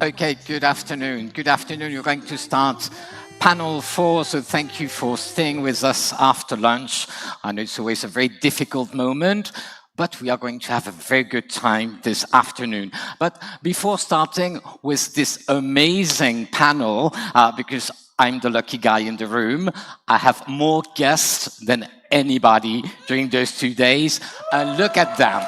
Okay, good afternoon. Good afternoon. You're going to start panel 4, so thank you for staying with us after lunch. I know it's always a very difficult moment, but we are going to have a very good time this afternoon. But before starting with this amazing panel, because I'm the lucky guy in the room, I have more guests than anybody during those 2 days, and look at them.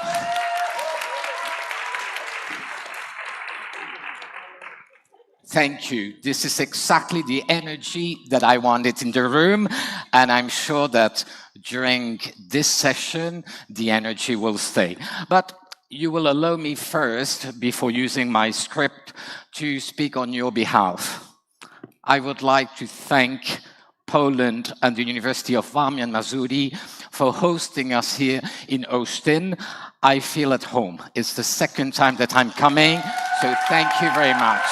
Thank you. This is exactly the energy that I wanted in the room, and I'm sure that during this session, the energy will stay. But you will allow me first, before using my script, to speak on your behalf. I would like to thank Poland and the University of Warmia Mazuri for hosting us here in Austin. I feel at home. It's the second time that I'm coming, so thank you very much.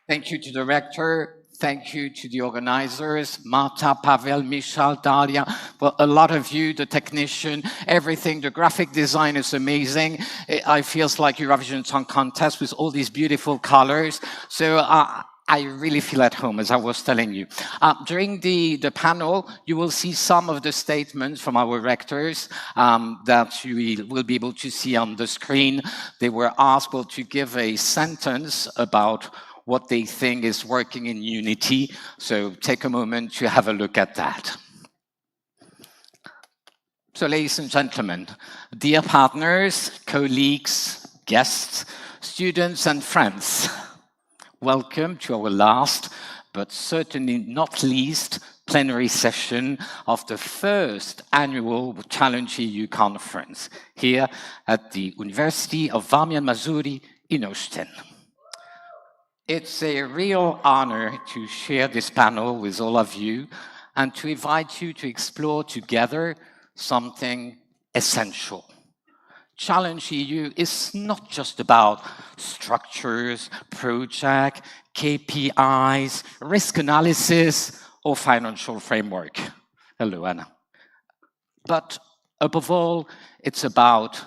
Thank you to the rector. Thank you to the organizers, Marta, Pavel, Michal, Dalia, well, a lot of you, the technician, everything. The graphic design is amazing. I feels like Eurovision Song Contest with all these beautiful colors. So I really feel at home, as I was telling you. During the panel, you will see some of the statements from our rectors that you will be able to see on the screen. They were asked to give a sentence about what they think is working in Unity. So take a moment to have a look at that. So ladies and gentlemen, dear partners, colleagues, guests, students and friends, welcome to our last, but certainly not least, plenary session of the first annual ChallengeEU conference here at the University of Warmia Mazuri in Austin. It's a real honor to share this panel with all of you and to invite you to explore together something essential. ChallengeEU is not just about structures, project, KPIs, risk analysis, or financial framework. Hello, Anna. But above all, it's about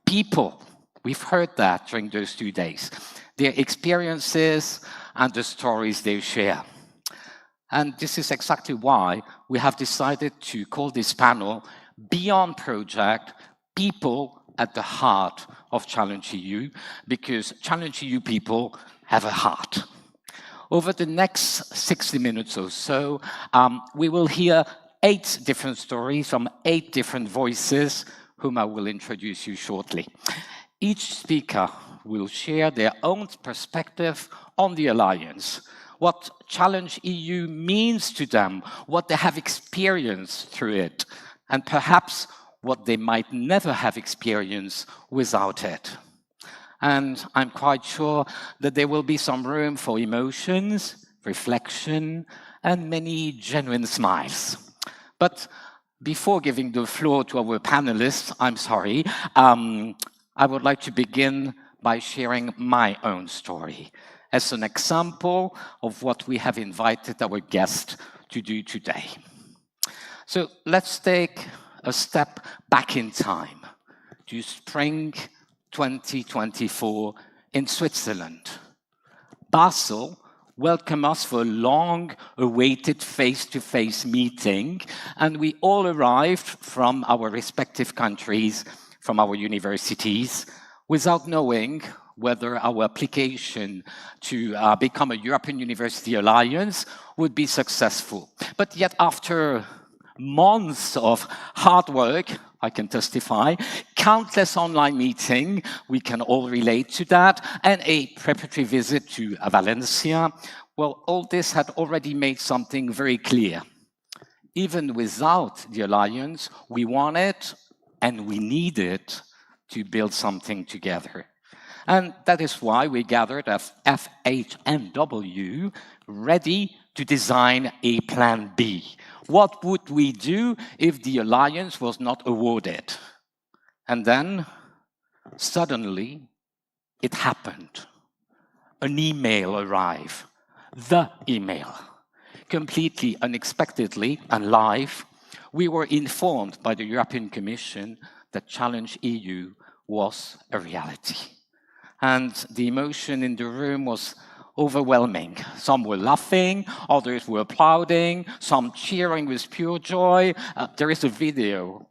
people. We've heard that during those 2 days. Their experiences and the stories they share. And this is exactly why we have decided to call this panel Beyond Project, People at the Heart of ChallengeEU, because ChallengeEU people have a heart. Over the next 60 minutes or so, we will hear 8 different stories from 8 different voices, whom I will introduce you shortly. Each speaker will share their own perspective on the alliance, what ChallengeEU means to them, what they have experienced through it, and perhaps what they might never have experienced without it. And I'm quite sure that there will be some room for emotions, reflection, and many genuine smiles. But before giving the floor to our panelists, I'm sorry, I would like to begin by sharing my own story as an example of what we have invited our guest to do today. So let's take a step back in time to spring 2024 in Switzerland. Basel welcomed us for a long-awaited face-to-face meeting, and we all arrived from our respective countries, from our universities, without knowing whether our application to become a European University Alliance would be successful. But yet after months of hard work, I can testify, countless online meetings, we can all relate to that, and a preparatory visit to Valencia, well, all this had already made something very clear. Even without the alliance, we wanted and we needed to build something together. And that is why we gathered at FHNW ready to design a plan B. What would we do if the alliance was not awarded? And then, suddenly, it happened. An email arrived. The email. Completely unexpectedly and live, we were informed by the European Commission that Challenge EU was a reality. And the emotion in the room was overwhelming. Some were laughing, others were applauding, some cheering with pure joy. There is a video.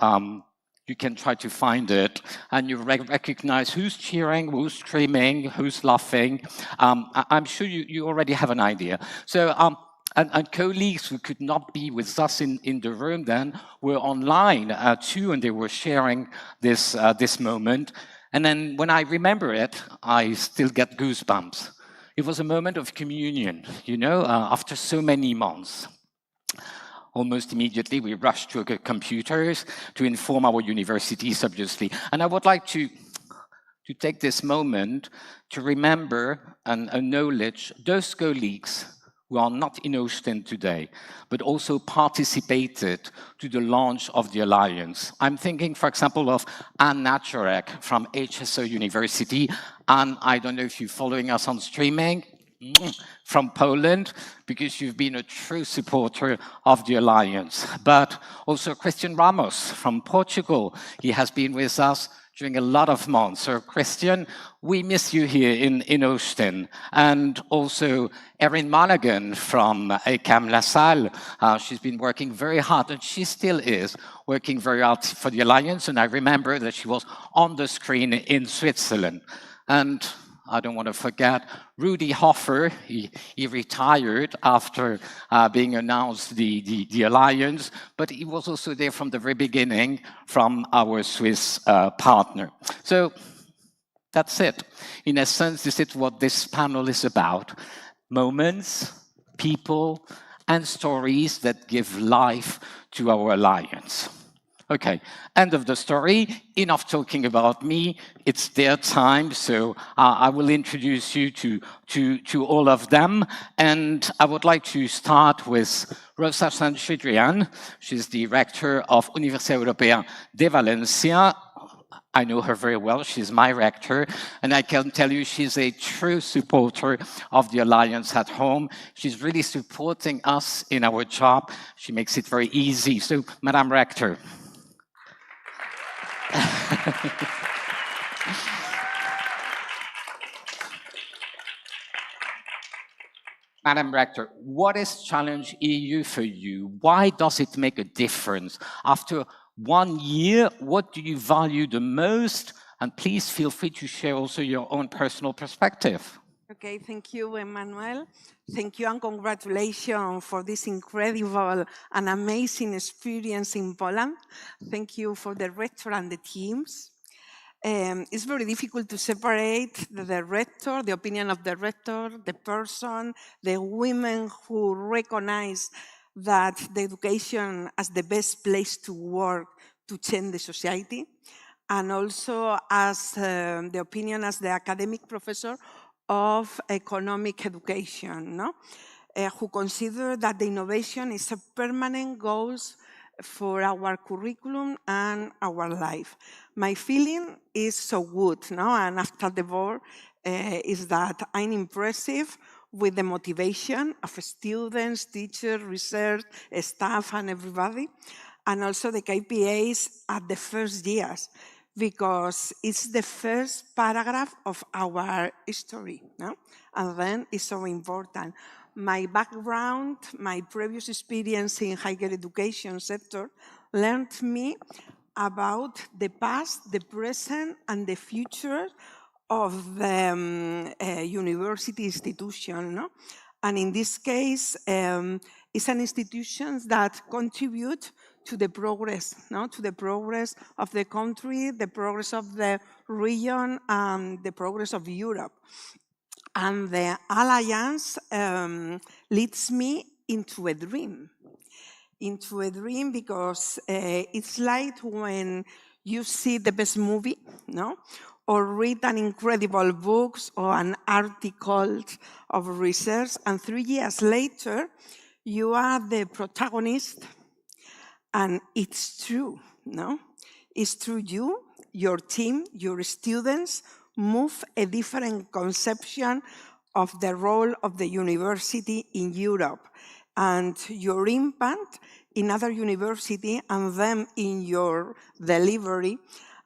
You can try to find it, and you recognize who's cheering, who's screaming, who's laughing. I'm sure you already have an idea. So, and colleagues who could not be with us in the room then were online too, and they were sharing this moment. And then when I remember it, I still get goosebumps. It was a moment of communion, you know, after so many months. Almost immediately, we rushed to our computers to inform our universities, obviously. And I would like to take this moment to remember and acknowledge those colleagues who are not in Ostend today, but also participated to the launch of the Alliance. I'm thinking, for example, of Anne Naturek from HSO University. Anne, I don't know if you're following us on streaming, from Poland, because you've been a true supporter of the Alliance. But also Christian Ramos from Portugal. He has been with us during a lot of months. So Christian, we miss you here in Ostend. And also Erin Monaghan from ECAM La Salle. She's been working very hard, and she still is working very hard for the Alliance. And I remember that she was on the screen in Switzerland. And I don't want to forget Rudy Hoffer. He retired after being announced the Alliance, but he was also there from the very beginning from our Swiss partner. So that's it. In essence, this is what this panel is about. Moments, people, and stories that give life to our Alliance. Okay, end of the story. Enough talking about me. It's their time, so I will introduce you to all of them. And I would like to start with Rosa Sanchidrian. She's the rector of Universidad Europea de Valencia. I know her very well. She's my rector, and I can tell you she's a true supporter of the Alliance at home. She's really supporting us in our job. She makes it very easy. So, Madame Rector. Madam Rector, what is Challenge EU for you? Why does it make a difference? After 1 year, what do you value the most? And please feel free to share also your own personal perspective. Okay, thank you, Emmanuel. Thank you and congratulations for this incredible and amazing experience in Poland. Thank you for the rector and the teams. It's very difficult to separate the rector, the opinion of the rector, the person, the women who recognize that the education as the best place to work to change the society, and also as the opinion as the academic professor of economic education, no? Who consider that the innovation is a permanent goal for our curriculum and our life. My feeling is so good, no? And after the board is that I'm impressive with the motivation of students, teachers, research, staff, and everybody, and also the KPIs at the first years, because it's the first paragraph of our history, no? And then it's so important. My background, my previous experience in higher education sector learned me about the past, the present, and the future of the university institution, no? And in this case, it's an institution that contribute to the progress, no? To the progress of the country, the progress of the region, and the progress of Europe. And the Alliance leads me into a dream. Into a dream because it's like when you see the best movie, no? Or read an incredible book or an article of research, and 3 years later, you are the protagonist, and it's true, no? It's true your team, your students move a different conception of the role of the university in Europe, and your impact in other university and then in your delivery,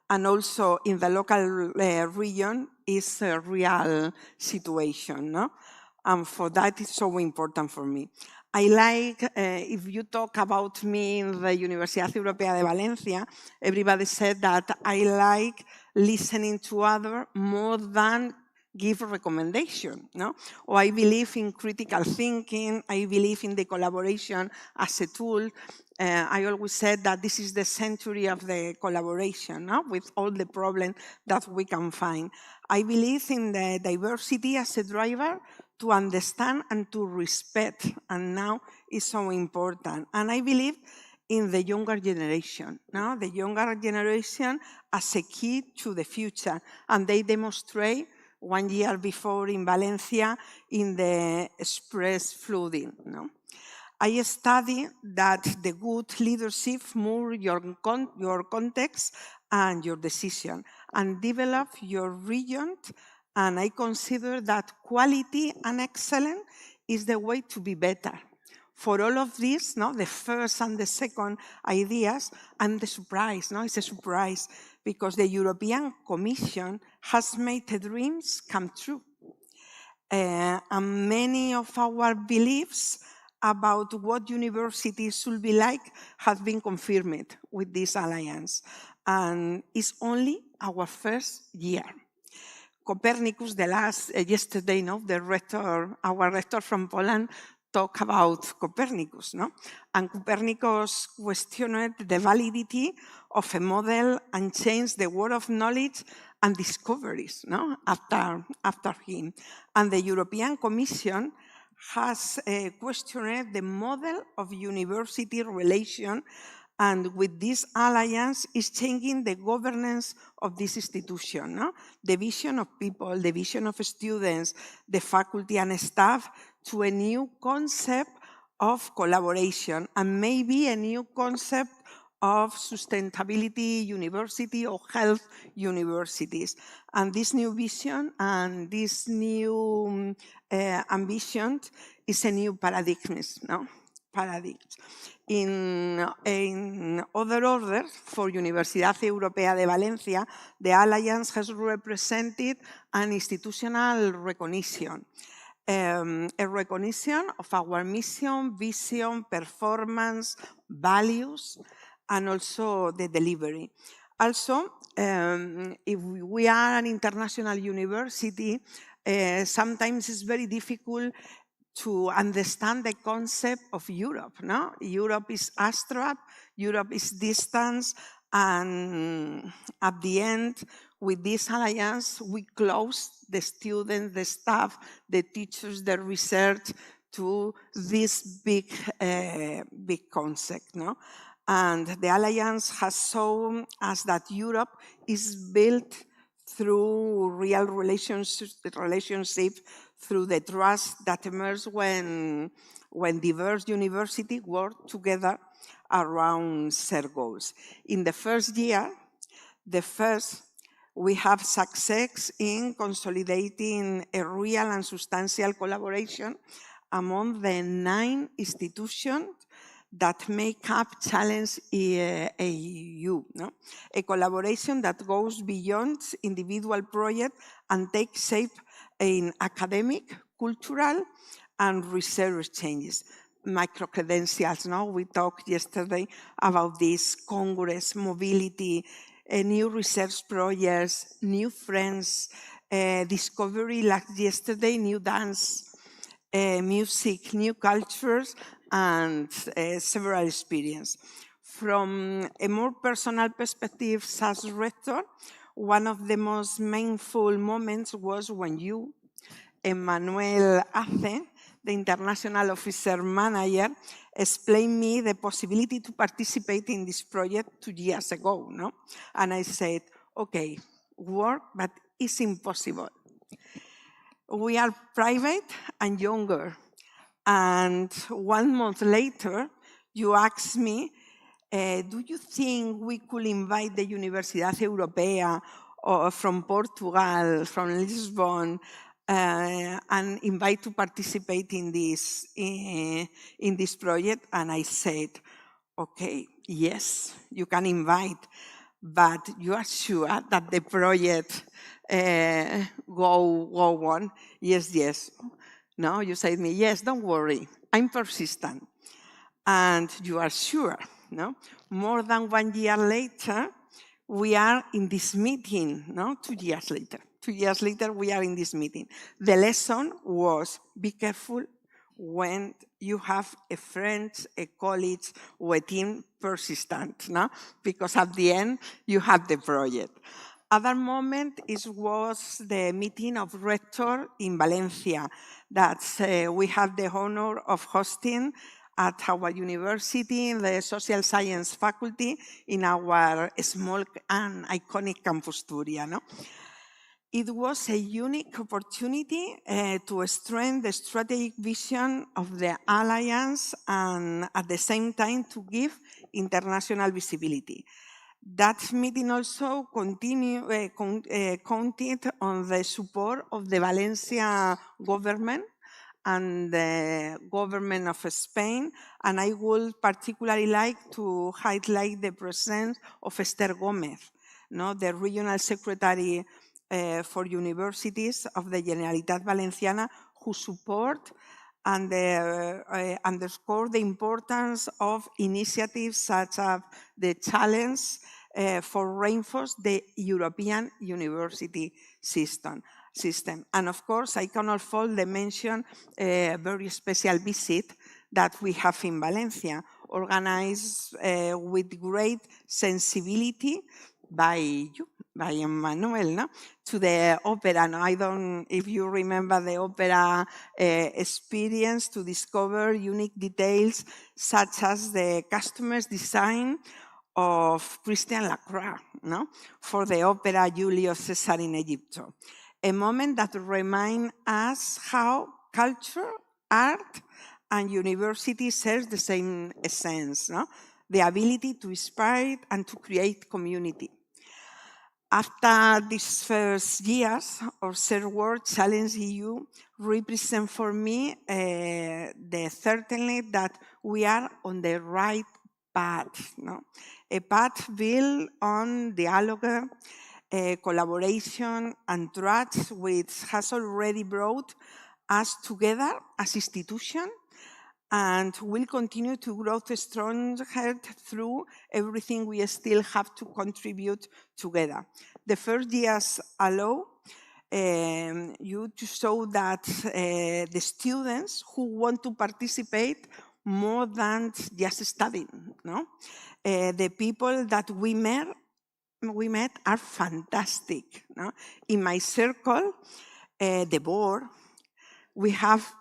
and also in the local region, is a real situation, no? And for that, it's so important for me. I like, if you talk about me in the Universidad Europea de Valencia, everybody said that I like listening to others more than give a recommendation, no? Or I believe in critical thinking, I believe in the collaboration as a tool. I always said that this is the century of the collaboration, no? With all the problems that we can find. I believe in the diversity as a driver to understand and to respect, and now is so important. And I believe in the younger generation, no? The younger generation as a key to the future, and they demonstrate 1 year before in Valencia in the express flooding, no? I study that the good leadership moves your context and your decision and develop your region, and I consider that quality and excellence is the way to be better. For all of this, no, the first and the second ideas, and the surprise, no, it's a surprise, because the European Commission has made the dreams come true. And many of our beliefs about what universities should be like have been confirmed with this alliance. And it's only our first year. Copernicus, yesterday, no, our rector from Poland talked about Copernicus, no? And Copernicus questioned the validity of a model and changed the world of knowledge and discoveries, no? After him. And the European Commission has questioned the model of university relation, and with this alliance is changing the governance of this institution, no? The vision of people, the vision of students, the faculty and staff, to a new concept of collaboration, and maybe a new concept of sustainability university or health universities. And this new vision and this new ambition is a new paradigm, no? Paradigms. In other order, for Universidad Europea de Valencia, the Alliance has represented an institutional recognition. A recognition of our mission, vision, performance, values, and also the delivery. Also, if we are an international university, sometimes it's very difficult to understand the concept of Europe, no? Europe is abstract, Europe is distance, and at the end, with this alliance, we close the students, the staff, the teachers, the research to this big concept, no? And the alliance has shown us that Europe is built through real relationship, through the trust that emerges when diverse universities work together around shared goals. In the first year, we have success in consolidating a real and substantial collaboration among the 9 institutions that make up ChallengeEU, no? A collaboration that goes beyond individual projects and takes shape in academic, cultural, and research changes. Micro-credentials, no? We talked yesterday about this, Congress, mobility, new research projects, new friends, discovery like yesterday, new dance, music, new cultures, and several experiences. From a more personal perspective as rector, one of the most meaningful moments was when you, Emmanuel Ace, the international officer manager, explained me the possibility to participate in this project 2 years ago, no? And I said, okay, work, but it's impossible. We are private and younger. And 1 month later, you asked me, do you think we could invite the Universidad Europea or from Portugal, from Lisbon, and invite to participate in this project? And I said, Okay, yes, you can invite, but you are sure that the project go on? Yes. No, you said me, yes, don't worry, I'm persistent. And you are sure, no? More than 1 year later, we are in this meeting, no? 2 years later. 2 years later, we are in this meeting. The lesson was, be careful when you have a friend, a colleague, or a team persistent, no? Because at the end, you have the project. Other moment was the meeting of rector in Valencia that we had the honor of hosting at our university in the social science faculty in our small and iconic campus Turia. No? It was a unique opportunity to strengthen the strategic vision of the alliance and at the same time to give international visibility. That meeting also counted on the support of the Valencia government and the government of Spain, and I would particularly like to highlight the presence of Esther Gomez, no, the regional secretary for universities of the Generalitat Valenciana, who support and underscore the importance of initiatives such as the challenge for reinforce the European university system. And of course, I cannot fault the mention a very special visit that we have in Valencia, organized with great sensibility by you, by Emmanuel, no? To the opera. No? I don't, if you remember the opera experience, to discover unique details such as the customer's design of Christian Lacroix, no? For the opera Julius Caesar in Egypt. A moment that reminds us how culture, art, and university share the same essence, no? The ability to inspire and to create community. After these first years of third world, ChallengeEU represent for me the certainty that we are on the right path, no? A path built on dialogue, collaboration and trust, which has already brought us together as institution and will continue to grow stronger through everything we still have to contribute together. The first years allow you to show that the students who want to participate more than just studying, no? The people that we met are fantastic. No? In my circle, the board, we have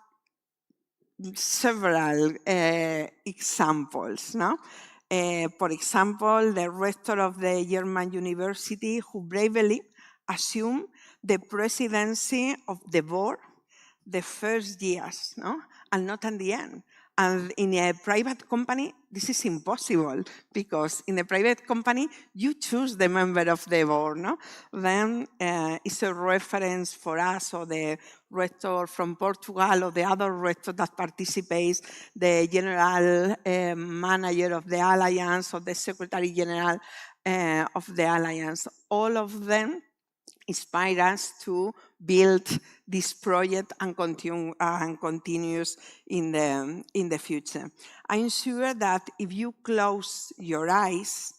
several examples. No? For example, the rector of the German university who bravely assumed the presidency of the board the first years, no? And not at the end. And in a private company, this is impossible because in a private company, you choose the member of the board. No? Then it's a reference for us or the rector from Portugal or the other rector that participates, the general manager of the alliance or the secretary general of the alliance. All of them inspire us to build this project and continues in the future. I'm sure that if you close your eyes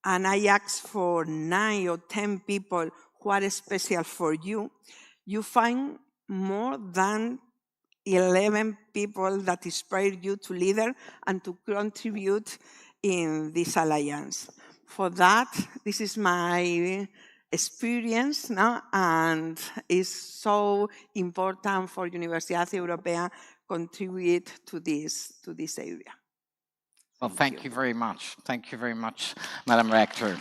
and I ask for 9 or 10 people who are special for you, you find more than 11 people that inspire you to leader and to contribute in this alliance. For that, this is my experience, no? And it's so important for Universidad Europea contribute to this area. Well, thank you very much. Thank you very much, Madam Rector.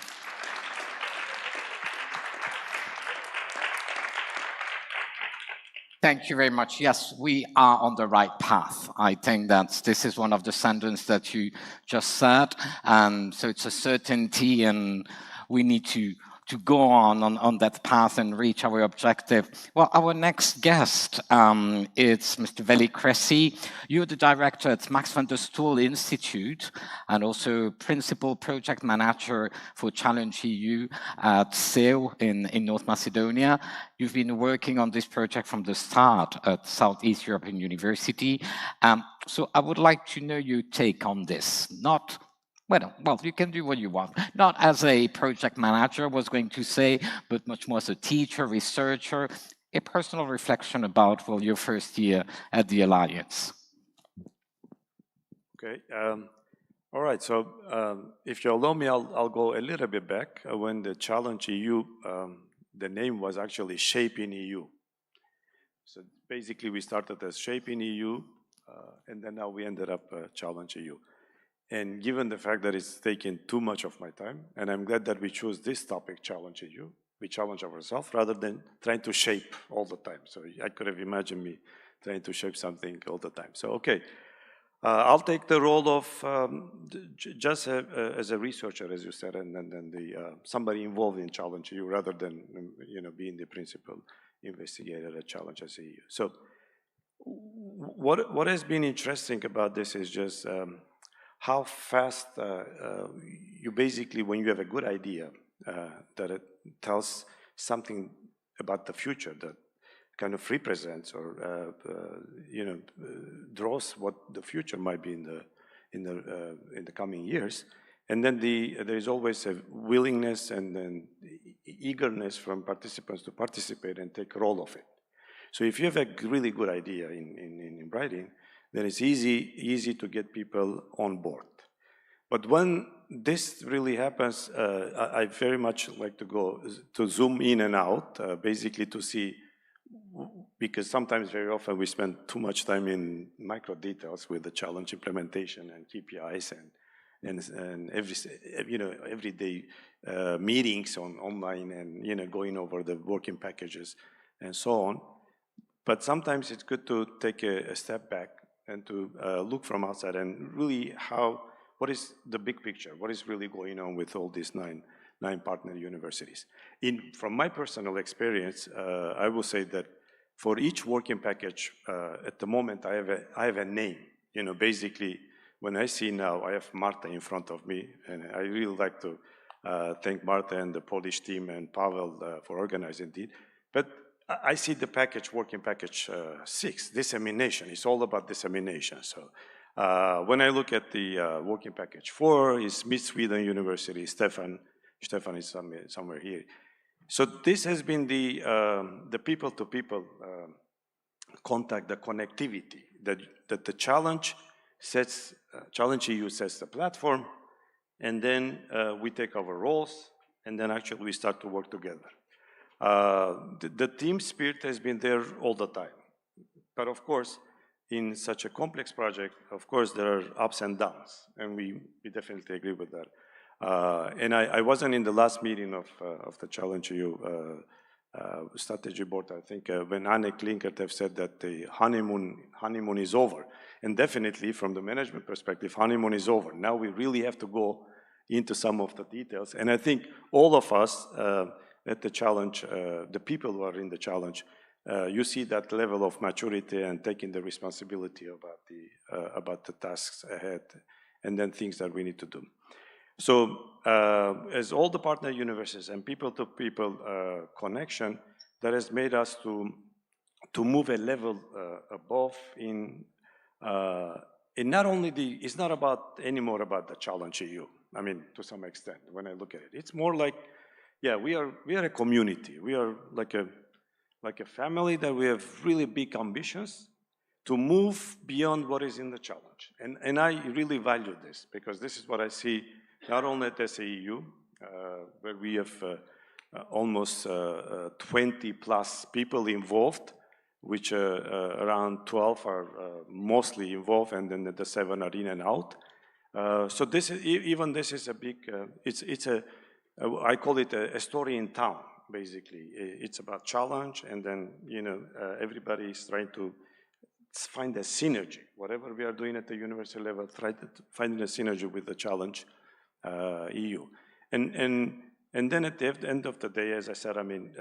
Thank you very much. Yes, we are on the right path. I think that this is one of the sentences that you just said. And so it's a certainty, and we need to go on that path and reach our objective. Well, our next guest is Mr. Veli Cressy. You're the director at Max van der Stoel Institute and also principal project manager for ChallengeEU at SEO in North Macedonia. You've been working on this project from the start at Southeast European University. So I would like to know your take on this. Well, you can do what you want. Not as a project manager, was going to say, but much more as a teacher, researcher, a personal reflection about, well, your first year at the Alliance. Okay. All right. So if you allow me, I'll go a little bit back when the ChallengeEU, the name was actually Shaping EU. So basically, we started as Shaping EU, and then now we ended up ChallengeEU. And given the fact that it's taken too much of my time, and I'm glad that we chose this topic, ChallengeEU, we challenge ourselves rather than trying to shape all the time. So I could have imagined me trying to shape something all the time. So, okay. I'll take the role of just as a researcher, as you said, and then somebody involved in ChallengeEU rather than being the principal investigator at ChallengeEU. So what has been interesting about this is just how fast you basically, when you have a good idea that it tells something about the future that kind of represents or draws what the future might be in the coming years, and then there is always a willingness and then eagerness from participants to participate and take a role of it. So if you have a really good idea in writing, then it's easy to get people on board. But when this really happens, I very much like to zoom in and out, basically to see, because sometimes very often we spend too much time in micro details with the challenge implementation and KPIs and everyday meetings online and going over the working packages and so on. But sometimes it's good to take a step back and to look from outside and really what is the big picture? What is really going on with all these nine partner universities? From my personal experience, I will say that for each working package, at the moment, I have a name. Basically, when I see now, I have Marta in front of me, and I really like to thank Marta and the Polish team and Pavel for organizing it. But I see the working package 6, dissemination. It's all about dissemination. So when I look at the working package 4, is Mid-Sweden University, Stefan is somewhere here. So this has been the people-to-people contact, the connectivity that the ChallengeEU sets the platform, and then we take our roles, and then actually we start to work together. The team spirit has been there all the time, but of course, in such a complex project, of course, there are ups and downs, and we definitely agree with that. And I wasn't in the last meeting of the ChallengeEU strategy board. I think when Anne Klinkert have said that the honeymoon is over, and definitely from the management perspective, honeymoon is over. Now we really have to go into some of the details, and I think all of us at the challenge, the people who are in the challenge, you see that level of maturity and taking the responsibility about the tasks ahead, and then things that we need to do. So as all the partner universities and people-to-people connection, that has made us to move a level above in not only it's not anymore about the ChallengeEU. I mean, to some extent, when I look at it, it's more like, yeah, we are a community. We are like a family that we have really big ambitions to move beyond what is in the challenge. And I really value this, because this is what I see not only at SAEU, where we have almost 20 plus people involved, which around 12 are mostly involved, and then the 7 are in and out. So this is a big, I call it a story in town, basically. It's about challenge, and then, everybody is trying to find a synergy. Whatever we are doing at the university level, try to find a synergy with the challenge EU. And And then at the end of the day, as I said, I mean,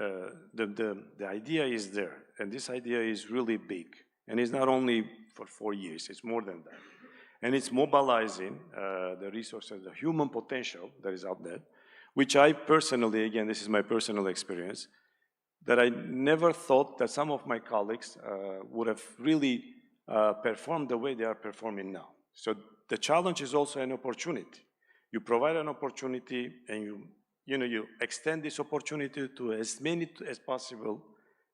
the idea is there, and this idea is really big. And it's not only for 4 years, it's more than that. And it's mobilizing the resources, the human potential that is out there, which I personally, again, this is my personal experience, that I never thought that some of my colleagues would have really performed the way they are performing now. So the challenge is also an opportunity. You provide an opportunity and you extend this opportunity to as many as possible,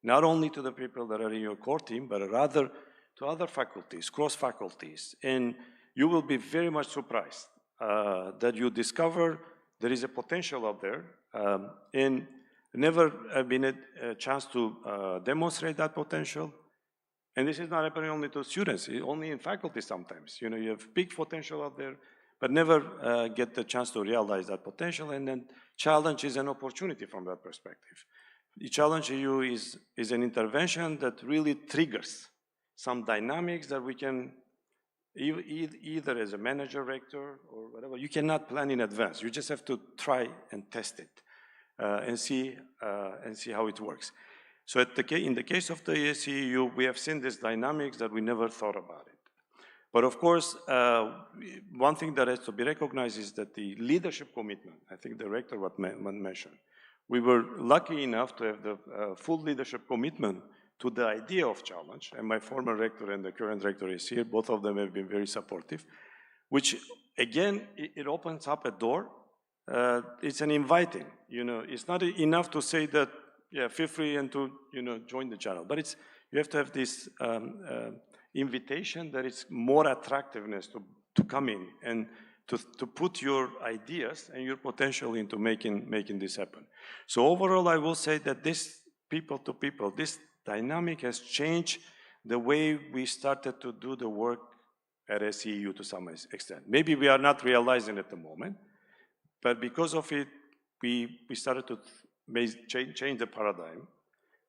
not only to the people that are in your core team, but rather to other faculties, cross faculties. And you will be very much surprised that you discover there is a potential out there, and never been a chance to demonstrate that potential. And this is not happening only to students, only in faculty sometimes. You have big potential out there, but never get the chance to realize that potential, and then challenge is an opportunity from that perspective. The ChallengeEU is an intervention that really triggers some dynamics that we can, either as a manager, rector, or whatever, you cannot plan in advance. You just have to try and test it and see how it works. So in the case of the CEU, we have seen these dynamics that we never thought about it. But of course, one thing that has to be recognized is that the leadership commitment, I think the rector mentioned, we were lucky enough to have the full leadership commitment to the idea of challenge, and my former rector and the current rector is here. Both of them have been very supportive, which again, it opens up a door. It's an inviting, it's not enough to say that, yeah, feel free and to, join the channel, but you have to have this invitation that is more attractiveness to come in and to put your ideas and your potential into making this happen. So overall, I will say that this people to people, this dynamic has changed the way we started to do the work at SEU to some extent. Maybe we are not realizing at the moment, but because of it, we started to change the paradigm,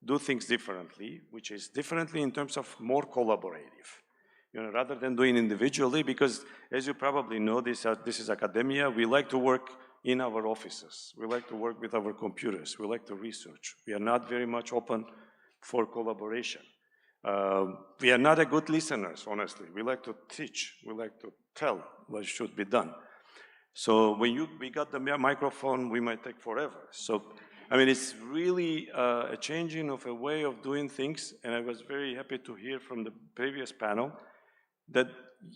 do things differently, which is differently in terms of more collaborative. Rather than doing individually, because as you probably know, this is academia, we like to work in our offices. We like to work with our computers. We like to research. We are not very much open for collaboration. We are not a good listeners, honestly. We like to teach. We like to tell what should be done. So when we got the microphone, we might take forever. So, I mean, it's really a changing of a way of doing things, and I was very happy to hear from the previous panel that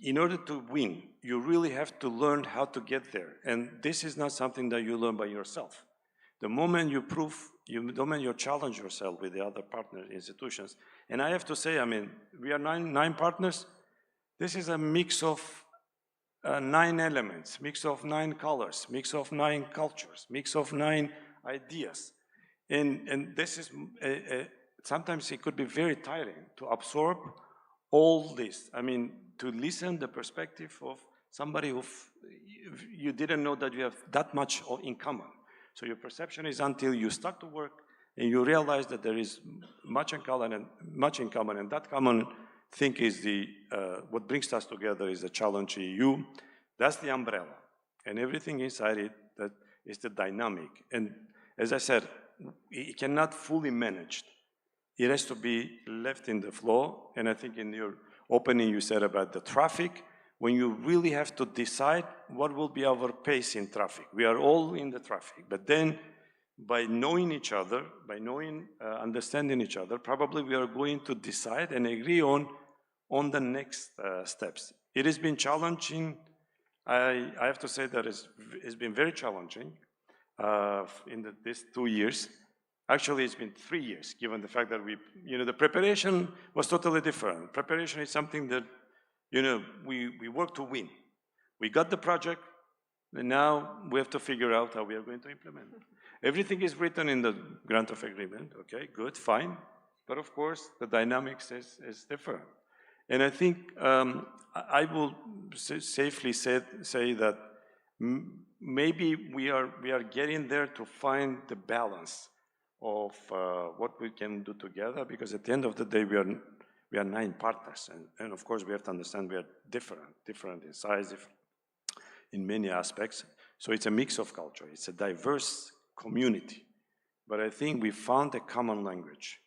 in order to win, you really have to learn how to get there. And this is not something that you learn by yourself. The moment the moment you challenge yourself with the other partner institutions, and I have to say, I mean, we are nine partners. This is a mix of 9 elements, mix of 9 colors, mix of 9 cultures, mix of 9 ideas. And this is, sometimes it could be very tiring to absorb all this. I mean, to listen the perspective of somebody who you didn't know that you have that much in common. So your perception is until you start to work and you realize that there is much in common, and that common thing is what brings us together is the ChallengeEU. That's the umbrella, and everything inside it that is the dynamic. And as I said, it cannot fully managed. It has to be left in the flow. And I think in your opening you said about the traffic, when you really have to decide what will be our pace in traffic. We are all in the traffic, but then by knowing each other, by understanding each other, probably we are going to decide and agree on the next steps. It has been challenging. I have to say that it's been very challenging in these 2 years. Actually, it's been 3 years, given the fact that the preparation was totally different. Preparation is something that, we work to win. We got the project, and now we have to figure out how we are going to implement it. Everything is written in the grant of agreement. Okay, good, fine. But of course, the dynamics is different. And I think I will safely say that maybe we are getting there to find the balance of what we can do together, because at the end of the day, we are 9 partners, and of course we have to understand we are different in size, in many aspects. So it's a mix of culture. It's a diverse community. But I think we found a common language.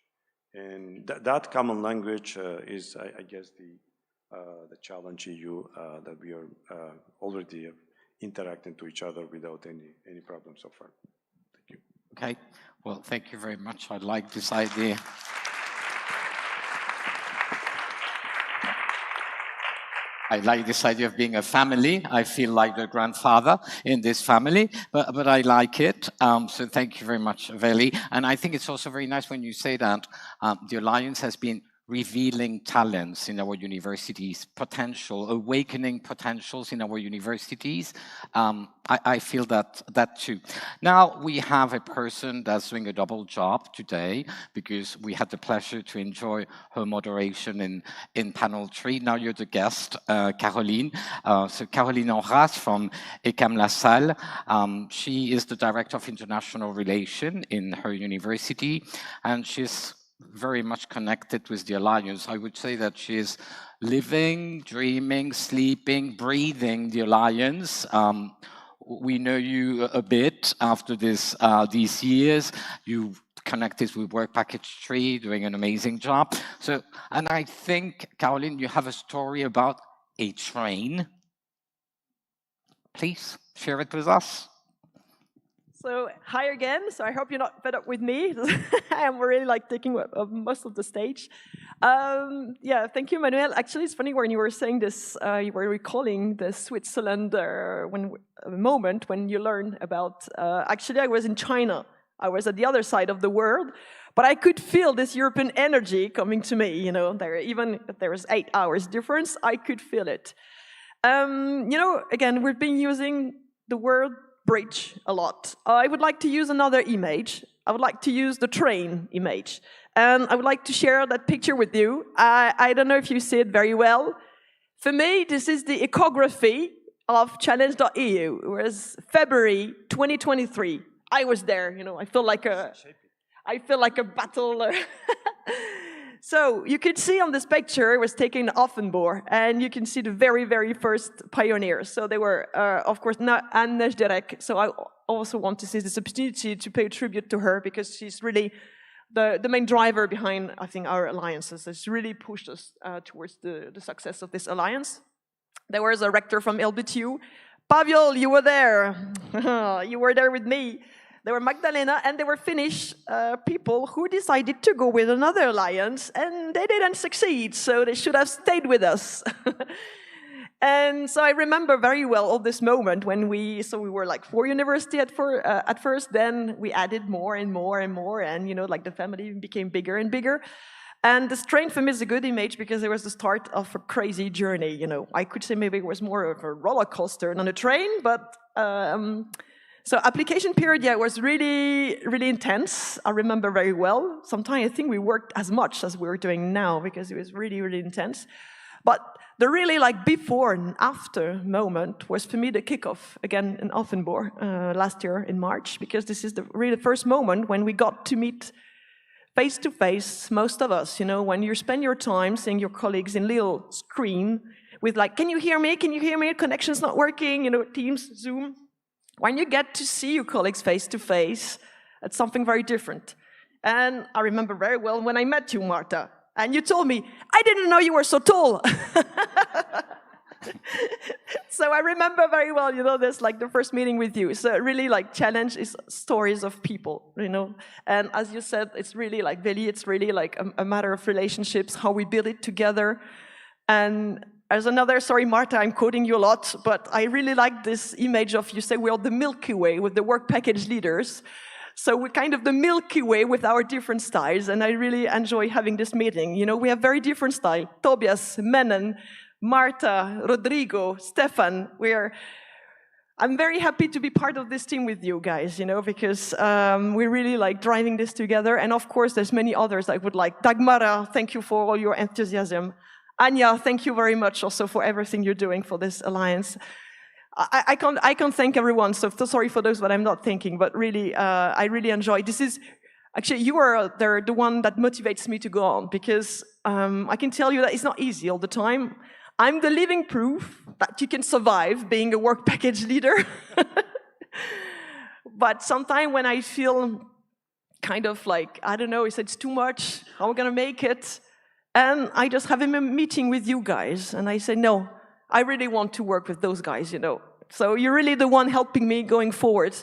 And that common language is, I guess, the ChallengeEU that we are already interacting to each other without any problem so far. Thank you. Okay, well, thank you very much. I like this idea. I like this idea of being a family. I feel like the grandfather in this family, but I like it. So thank you very much, Veli. And I think it's also very nice when you say that the Alliance has been revealing talents in our universities, awakening potentials in our universities. I feel that too. Now we have a person that's doing a double job today because we had the pleasure to enjoy her moderation in panel 3. Now you're the guest, Caroline. So Caroline Enras from ECAM La Salle. She is the Director of International Relations in her university, and she's very much connected with the Alliance. I would say that she is living, dreaming, sleeping, breathing the Alliance. We know you a bit after these years. You connected with Work Package 3, doing an amazing job. So, and I think, Caroline, you have a story about a train. Please share it with us. So hi again. So I hope you're not fed up with me. I'm really like taking most of the stage. Yeah, thank you, Manuel. Actually, it's funny when you were saying this, you were recalling the Switzerland moment when you learned about. Actually, I was in China. I was at the other side of the world, but I could feel this European energy coming to me. You know, even if there was 8 hours difference, I could feel it. You know, again, we've been using the word bridge a lot. I would like to use another image. I would like to use the train image. And I would like to share that picture with you. I don't know if you see it very well. For me, this is the ecography of ChallengeEU. It was February 2023. I was there, you know, I feel like a battle. So you could see on this picture, it was taken in Offenbourg, and you can see the very, very first pioneers. So they were, of course, Anne Nejderek. So I also want to seize this opportunity to pay tribute to her because she's really the main driver behind, I think, our alliances. It's really pushed us towards the success of this alliance. There was a rector from LBTU. Pavel, you were there. You were there with me. There were Magdalena, and there were Finnish people who decided to go with another alliance, and they didn't succeed, so they should have stayed with us. And so I remember very well of this moment when we were like 4 universities at first, then we added more and more and more, and you know, like the family became bigger and bigger. And this train for me is a good image because it was the start of a crazy journey. You know, I could say maybe it was more of a roller coaster than a train, but. So application period, yeah, was really, really intense. I remember very well. Sometimes I think we worked as much as we're doing now because it was really, really intense. But the really like before and after moment was for me the kickoff again in Offenbourg last year in March, because this is the really first moment when we got to meet face to face, most of us, you know, when you spend your time seeing your colleagues in little screen with like, can you hear me? Can you hear me? Connection's not working, you know, Teams, Zoom. When you get to see your colleagues face to face, it's something very different. And I remember very well when I met you, Marta, and you told me, I didn't know you were so tall. So I remember very well, you know, this like the first meeting with you. So really like challenge is stories of people, you know. And as you said, it's really like Veli, it's really like a matter of relationships, how we build it together. And as another, sorry, Marta, I'm quoting you a lot, but I really like this image of, you say, we're the Milky Way with the work package leaders. So we're kind of the Milky Way with our different styles, and I really enjoy having this meeting. You know, we have very different style. Tobias, Menon, Marta, Rodrigo, Stefan, I'm very happy to be part of this team with you guys, you know, because we're really like driving this together. And of course, there's many others I would like. Dagmara, thank you for all your enthusiasm. Anya, thank you very much also for everything you're doing for this alliance. I can't thank everyone, so sorry for those that I'm not thanking, but really, I really enjoy. This is, actually, you are the one that motivates me to go on, because I can tell you that it's not easy all the time. I'm the living proof that you can survive being a work package leader. But sometimes when I feel kind of like, I don't know, it's too much, how am I gonna make it? And I just have a meeting with you guys, and I say, no, I really want to work with those guys, you know. So you're really the one helping me going forward.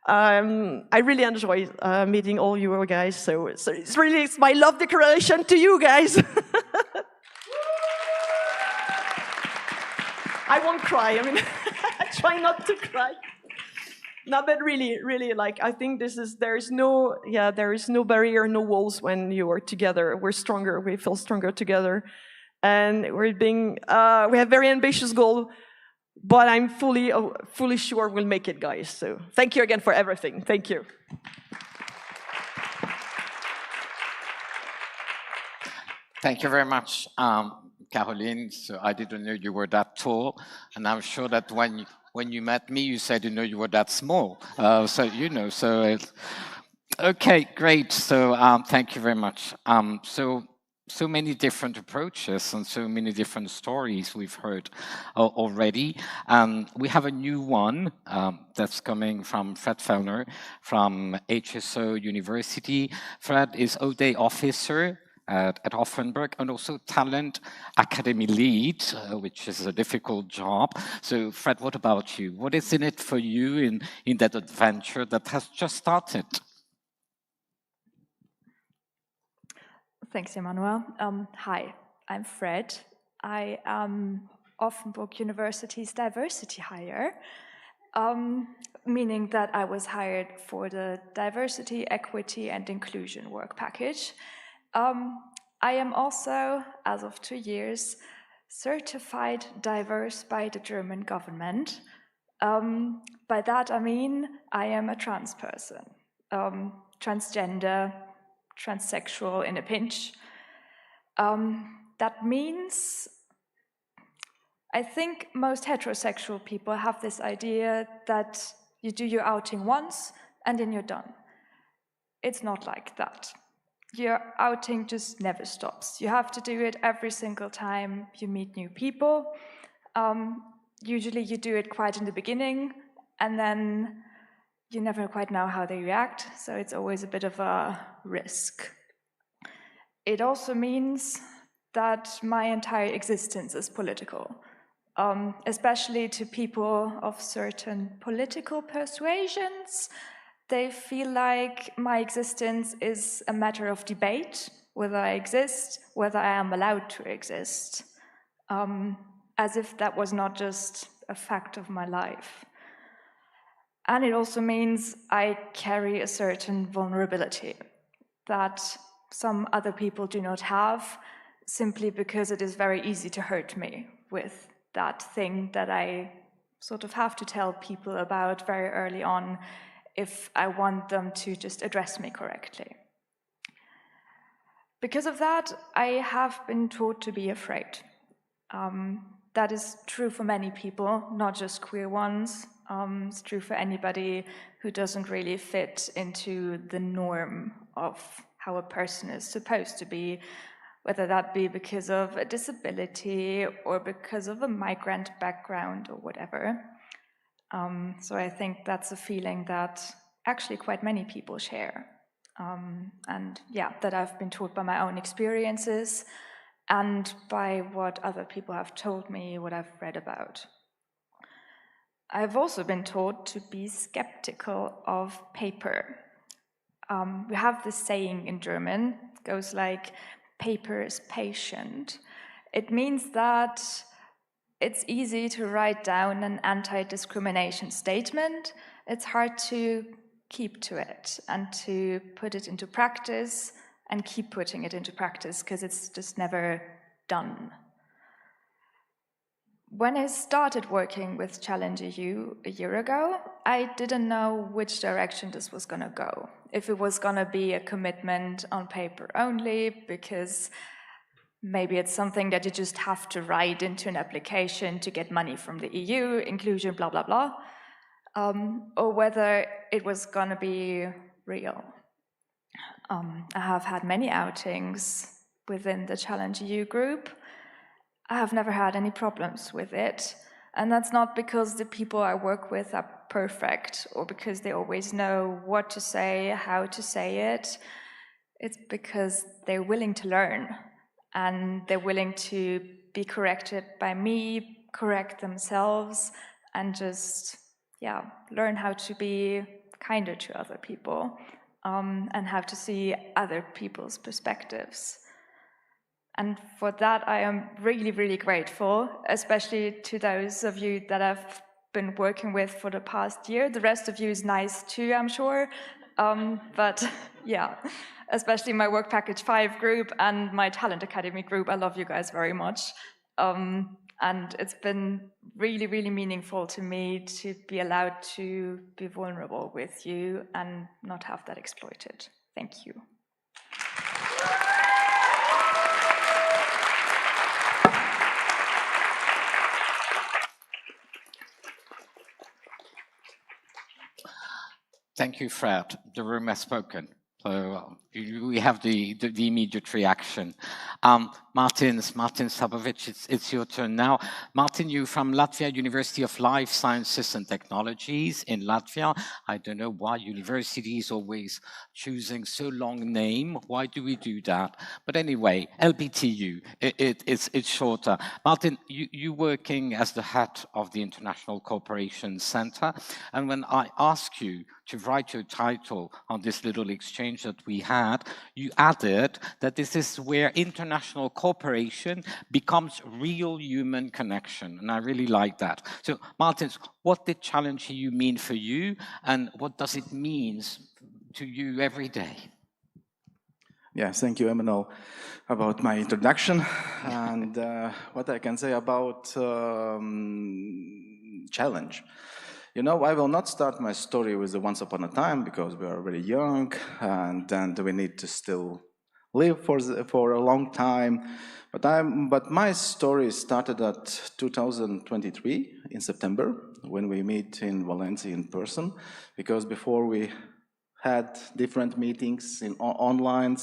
I really enjoy meeting all you guys, so it's my love declaration to you guys. I won't cry, I mean, I try not to cry. No, but really, like, I think there is no barrier, no walls when you are together. We're stronger, we feel stronger together. And we have very ambitious goal, but I'm fully sure we'll make it, guys. So thank you again for everything. Thank you. Thank you very much, Caroline. So I didn't know you were that tall, and I'm sure that when you met me, you said you were that small. Okay, great. So thank you very much. So many different approaches and so many different stories we've heard already. We have a new one that's coming from Fred Fellner from HSO University. Fred is ODay officer at Offenburg, and also Talent Academy Lead, which is a difficult job. So Fred, what about you? What is in it for you in that adventure that has just started? Thanks, Emmanuel. Hi, I'm Fred. I am Offenburg University's diversity hire, meaning that I was hired for the diversity, equity, and inclusion work package. I am also, as of 2 years, certified diverse by the German government. By that I mean I am a trans person, transgender, transsexual in a pinch. That means I think most heterosexual people have this idea that you do your outing once and then you're done. It's not like that. Your outing just never stops. You have to do it every single time you meet new people. Usually you do it quite in the beginning, and then you never quite know how they react, so it's always a bit of a risk. It also means that my entire existence is political, especially to people of certain political persuasions. They feel like my existence is a matter of debate, whether I exist, whether I am allowed to exist, as if that was not just a fact of my life. And it also means I carry a certain vulnerability that some other people do not have, simply because it is very easy to hurt me with that thing that I sort of have to tell people about very early on if I want them to just address me correctly. Because of that, I have been taught to be afraid. That is true for many people, not just queer ones. It's true for anybody who doesn't really fit into the norm of how a person is supposed to be, whether that be because of a disability or because of a migrant background or whatever. So I think that's a feeling that actually quite many people share. And yeah, that I've been taught by my own experiences and by what other people have told me, what I've read about. I've also been taught to be skeptical of paper. We have this saying in German, it goes like, paper is patient. It means that it's easy to write down an anti-discrimination statement. It's hard to keep to it and to put it into practice and keep putting it into practice because it's just never done. When I started working with ChallengeEU a year ago, I didn't know which direction this was going to go. If it was going to be a commitment on paper only, because maybe it's something that you just have to write into an application to get money from the EU, inclusion, blah, blah, blah, or whether it was going to be real. I have had many outings within the ChallengeEU group. I have never had any problems with it, And that's not because the people I work with are perfect or because they always know what to say, how to say it. It's because they're willing to learn and they're willing to be corrected by me, correct themselves, and just, yeah, learn how to be kinder to other people and how to see other people's perspectives. And for that, I am really, really grateful, especially to those of you that I've been working with for the past year. The rest of you is nice too, I'm sure. But yeah, especially my Work Package 5 group and my Talent Academy group. I love you guys very much. And it's been really, really meaningful to me to be allowed to be vulnerable with you and not have that exploited. Thank you. Thank you, Fred. The room has spoken. So we have the immediate reaction. Martin Sabovic, it's your turn now. Martin, you from Latvia University of Life Sciences and Technologies in Latvia. I don't know why universities always choosing so long name. Why do we do that? But anyway, LBTU, it's shorter. Martin, you working as the head of the International Cooperation Center. And when I ask you to write your title on this little exchange that we had, you added that this is where international cooperation becomes real human connection. And I really like that. So, Martin, what did ChallengeEU mean for you, and what does it mean to you every day? Yeah, thank you, Emmanuel, about my introduction. And what I can say about Challenge. You know, I will not start my story with the once upon a time because we are very young and we need to still live for a long time. But my story started at 2023 in September when we meet in Valencia in person, because before we had different meetings in online.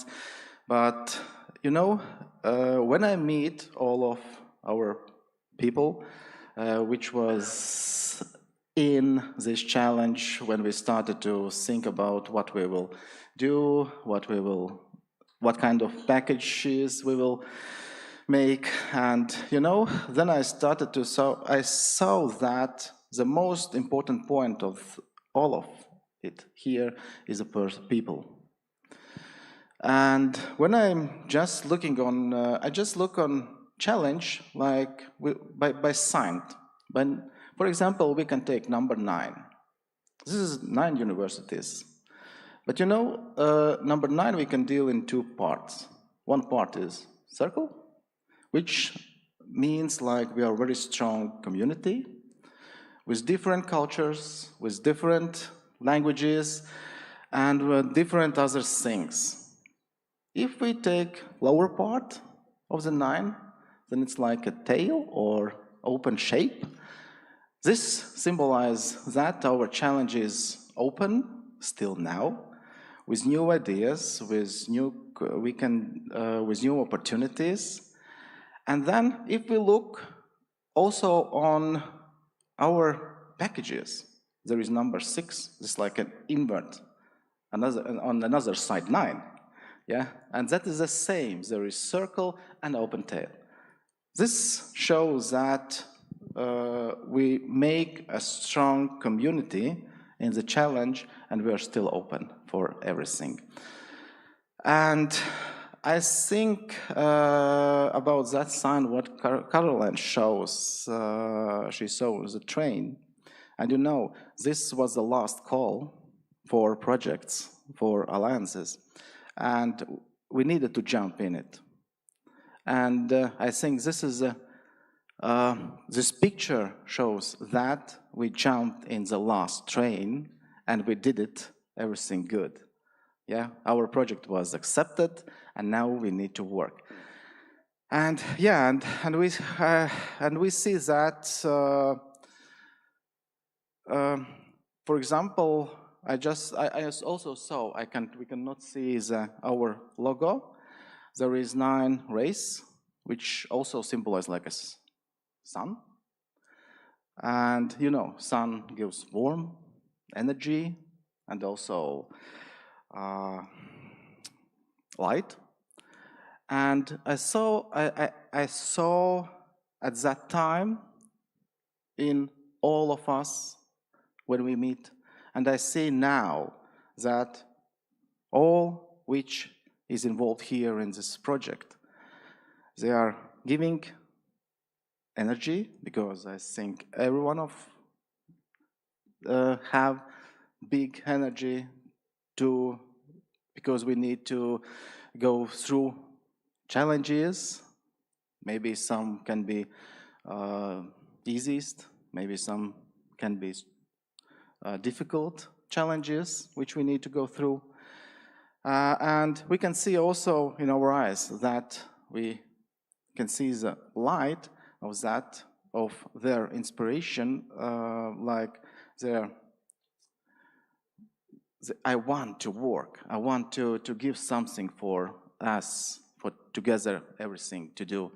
But you know, when I meet all of our people, which was in this challenge, when we started to think about what we will do, what kind of packages we will make, and you know, then I started to I saw that the most important point of all of it here is the people. And when I'm just looking on, I just look on challenge like by sign. For example, we can take number 9. This is 9 universities. But you know, number 9 we can deal in 2 parts. One part is circle, which means like we are a very strong community with different cultures, with different languages, and with different other things. If we take lower part of the 9, then it's like a tail or open shape. This symbolizes that our challenge is open still now, with new ideas, with new opportunities. And then if we look also on our packages, there is number 6. This is like an invert. On another side 9. Yeah, and that is the same. There is circle and open tail. This shows that we make a strong community in the challenge, and we are still open for everything. And I think about that sign what Caroline shows. She shows the train, and you know, this was the last call for projects, for alliances, and we needed to jump in it. And I think this is this picture shows that we jumped in the last train and we did it, everything good. Yeah, our project was accepted and now we need to work. And yeah, and we see that, for example, I also saw we cannot see our logo. There is 9 rays, which also symbolize like a sun. And you know, sun gives warm energy and also light. And I saw at that time in all of us when we meet, and I see now that all which is involved here in this project, they are giving energy, because I think every one of have big energy because we need to go through challenges. Maybe some can be easiest, maybe some can be difficult challenges which we need to go through. And we can see also in our eyes that we can see the light of their inspiration, like I want to work, I want to give something for us, for together everything to do.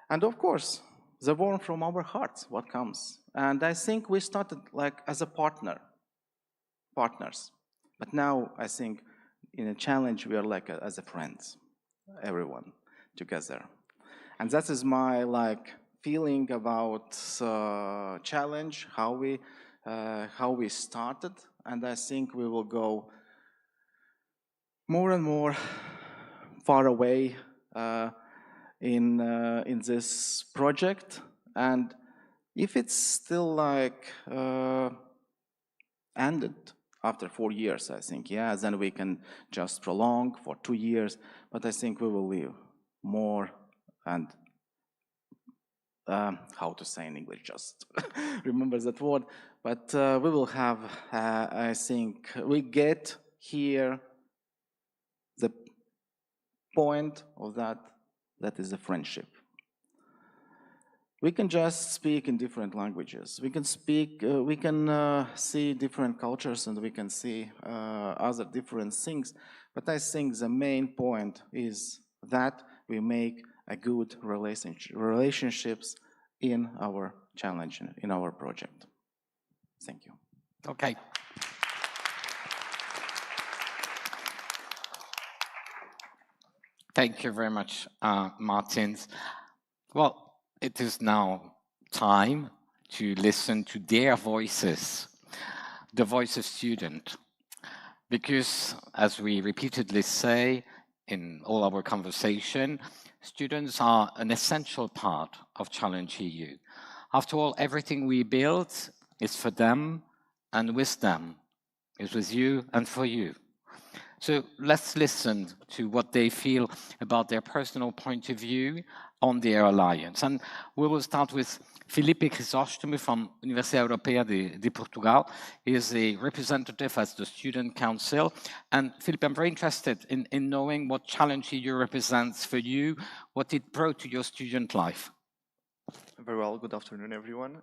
And of course, the warmth from our hearts, what comes. And I think we started like as a partners. But now I think in a challenge we are like as a friends, everyone together. And that is my like feeling about challenge, how we started. And I think we will go more and more far away in this project. And if it's still like ended after 4 years, I think, yeah, then we can just prolong for 2 years. But I think we will live more and how to say in English, just remember that word. But we will have, I think, we get here the point of that is a friendship. We can just speak in different languages. We can speak, we can see different cultures, and we can see other different things. But I think the main point is that we make a good relationships in our challenge, in our project. Thank you. Okay. Thank you very much, Martins. Well, it is now time to listen to their voices, the voice of student. Because, as we repeatedly say in all our conversation, students are an essential part of ChallengeEU. After all, everything we build is for them and with them, is with you and for you. So let's listen to what they feel about their personal point of view on their alliance. And we will start with Felipe Crisóstomo from Universidade Europeia de Portugal. He is a representative at the Student Council. And Felipe, I'm very interested in knowing what ChallengeEU represents for you, what it brought to your student life. Very well, good afternoon, everyone.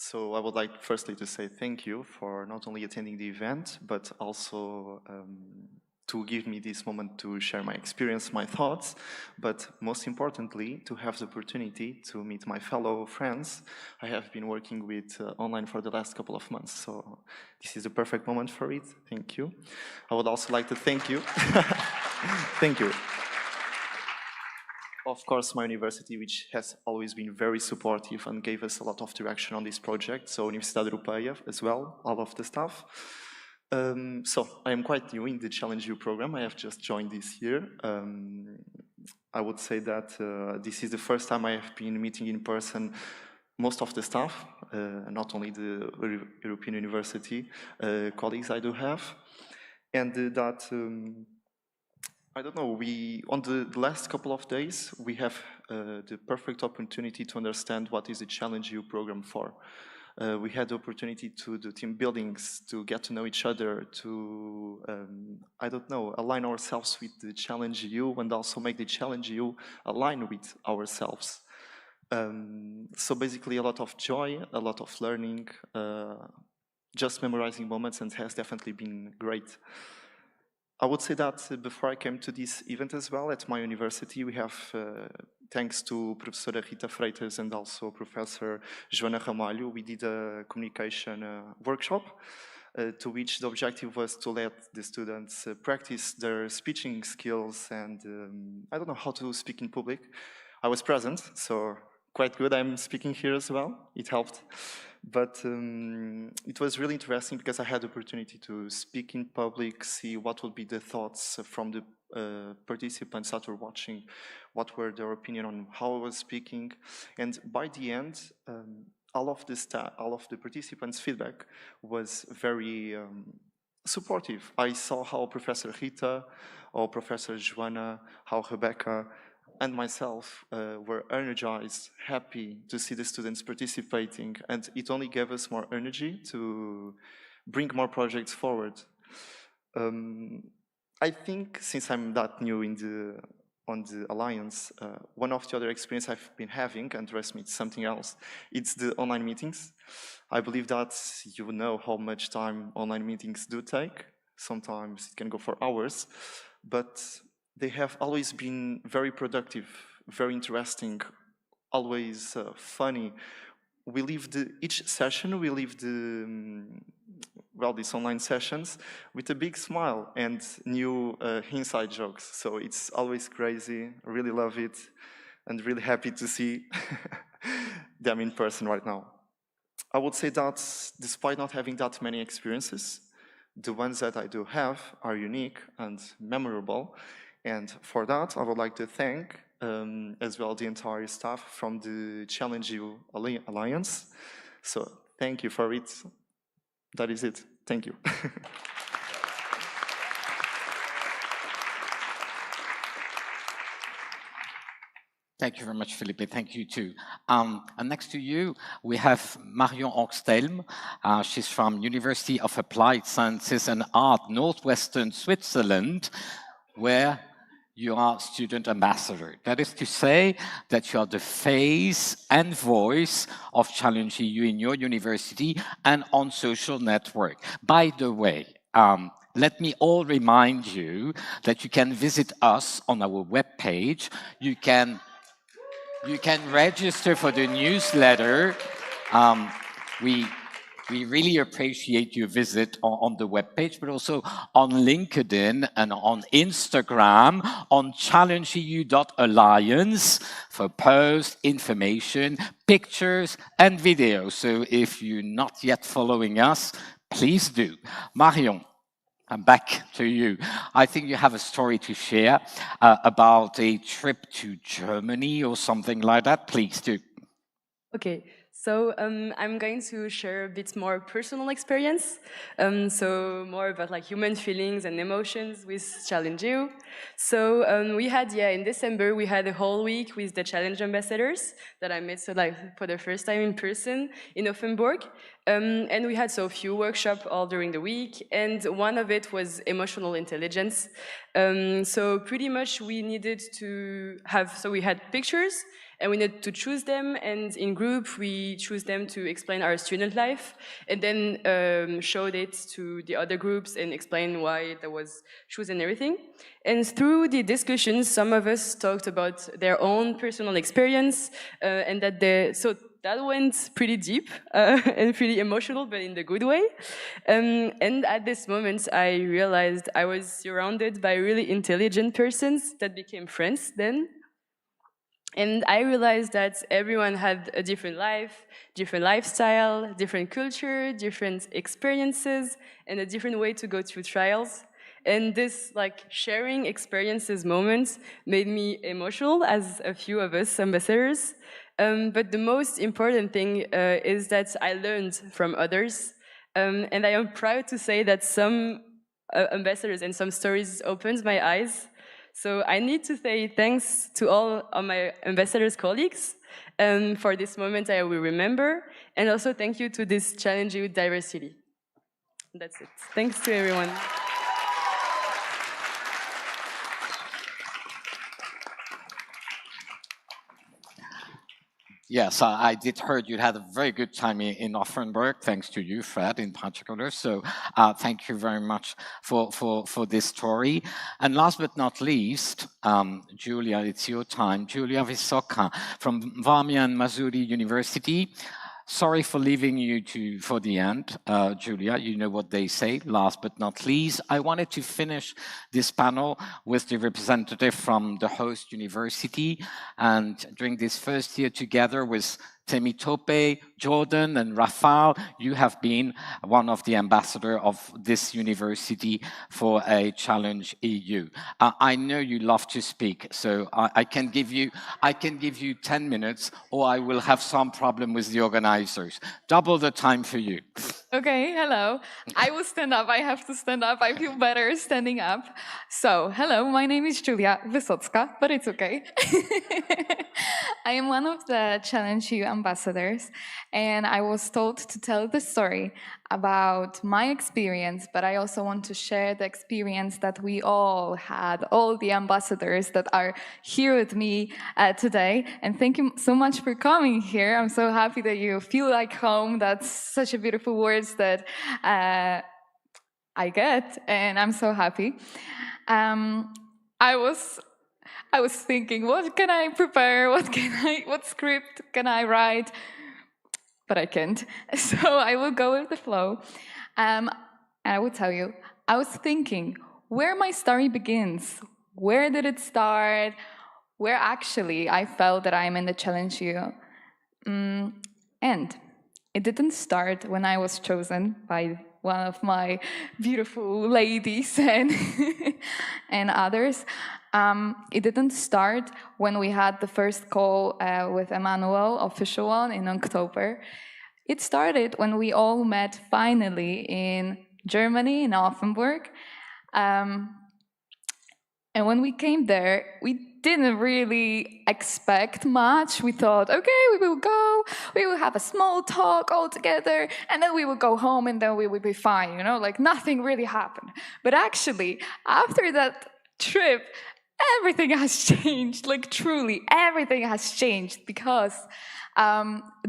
So I would like firstly to say thank you for not only attending the event, but also to give me this moment to share my experience, my thoughts, but most importantly, to have the opportunity to meet my fellow friends. I have been working with online for the last couple of months, so this is a perfect moment for it. Thank you. I would also like to thank you. Thank you. Of course, my university, which has always been very supportive and gave us a lot of direction on this project. So Universidade Europeia as well, all of the staff. So I am quite new in the ChallengeEU program. I have just joined this year. I would say that this is the first time I have been meeting in person most of the staff, not only the European University colleagues I do have. And that I don't know, on the last couple of days, we have the perfect opportunity to understand what is the ChallengeEU program for. We had the opportunity to do team buildings, to get to know each other, to, I don't know, align ourselves with the ChallengeEU and also make the ChallengeEU align with ourselves. So basically a lot of joy, a lot of learning, just memorizing moments, and has definitely been great. I would say that before I came to this event as well, at my university, we have, thanks to Professora Rita Freitas and also Professor Joana Ramalho, we did a communication workshop to which the objective was to let the students practice their speaking skills and I don't know how to speak in public. I was present, so quite good. I'm speaking here as well. It helped. But it was really interesting because I had the opportunity to speak in public, see what would be the thoughts from the participants that were watching, what were their opinion on how I was speaking. And by the end, all of the participants' feedback was very supportive. I saw how Professor Rita or Professor Joana, how Rebecca, and myself were energized, happy to see the students participating, and it only gave us more energy to bring more projects forward. I think since I'm that new on the Alliance, one of the other experiences I've been having, and trust me, it's something else, it's the online meetings. I believe that you know how much time online meetings do take. Sometimes it can go for hours, but they have always been very productive, very interesting, always funny. We leave each session, we leave these online sessions with a big smile and new inside jokes. So it's always crazy, I really love it, and really happy to see them in person right now. I would say that despite not having that many experiences, the ones that I do have are unique and memorable. And for that, I would like to thank as well the entire staff from the ChallengeEU Alliance. So thank you for it. That is it. Thank you. Thank you very much, Felipe. Thank you too. And next to you, we have Marion Oxtelm. She's from University of Applied Sciences and Art, Northwestern Switzerland, where you are student ambassador. That is to say that you are the face and voice of ChallengeEU in your university and on social network. By the way, let me all remind you that you can visit us on our webpage. You can register for the newsletter. We really appreciate your visit on the webpage, but also on LinkedIn and on Instagram, on challengeu.alliance for posts, information, pictures, and videos. So if you're not yet following us, please do. Marion, I'm back to you. I think you have a story to share about a trip to Germany or something like that. Please do. Okay. So I'm going to share a bit more personal experience, so more about like human feelings and emotions with ChallengeEU. So we had, in December, we had a whole week with the Challenge ambassadors that I met for the first time in person in Offenburg. And we had a few workshops all during the week, and one of it was emotional intelligence. So pretty much we needed to we had pictures, and we needed to choose them, and in group we choose them to explain our student life, and then showed it to the other groups and explain why that was chosen and everything. And through the discussions, some of us talked about their own personal experience, and that that went pretty deep and pretty emotional, but in the good way. And at this moment, I realized I was surrounded by really intelligent persons that became friends then. And I realized that everyone had a different life, different lifestyle, different culture, different experiences, and a different way to go through trials. And this sharing experiences moment made me emotional, as a few of us ambassadors. But the most important thing is that I learned from others. And I am proud to say that some ambassadors and some stories opened my eyes. So I need to say thanks to all of my ambassadors' colleagues for this moment I will remember, and also thank you to this ChallengeEU diversity. That's it. Thanks to everyone. Yes, I did heard you had a very good time in Offenburg, thanks to you, Fred, in particular. So thank you very much for this story. And last but not least, Julia, it's your time. Julia Visoka from Varmia and Mazuri University. Sorry for leaving you for the end, Julia. You know what they say, last but not least. I wanted to finish this panel with the representative from the host university. And during this first year together with Temitope, Jordan, and Rafal, you have been one of the ambassadors of this university for a Challenge EU. I know you love to speak, so I can give you 10 minutes, or I will have some problem with the organizers. Double the time for you. Okay, hello. I will stand up. I have to stand up. I feel better standing up. So, hello, my name is Julia Wysocka, but it's okay. I am one of the ChallengeEU ambassadors, and I was told to tell the story about my experience, but I also want to share the experience that we all had, all the ambassadors that are here with me today. And thank you so much for coming here. I'm so happy that you feel like home. That's such a beautiful words that I get, and I'm so happy. I was thinking, what can I prepare? What script can I write? But I can't. So I will go with the flow. And I will tell you, I was thinking where my story begins. Where did it start? Where actually I felt that I'm in the ChallengeEU. And it didn't start when I was chosen by one of my beautiful ladies and, and others. It didn't start when we had the first call with Emmanuel, official one, in October. It started when we all met finally in Germany, in Offenburg. And when we came there, we didn't really expect much. We thought, okay, we will go, we will have a small talk all together, and then we will go home and then we will be fine, you know, like nothing really happened. But actually, after that trip, everything has changed, like truly, everything has changed because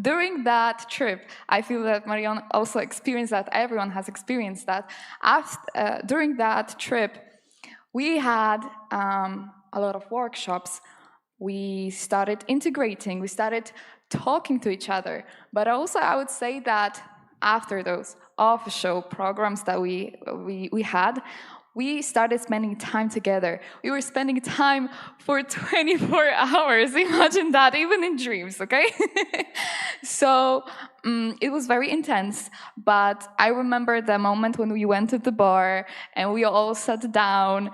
during that trip, I feel that Marion also experienced that, everyone has experienced that. During that trip, we had a lot of workshops. We started integrating, we started talking to each other. But also I would say that after those official programs that we had, we started spending time together. We were spending time for 24 hours. Imagine that, even in dreams, okay? So it was very intense, but I remember the moment when we went to the bar and we all sat down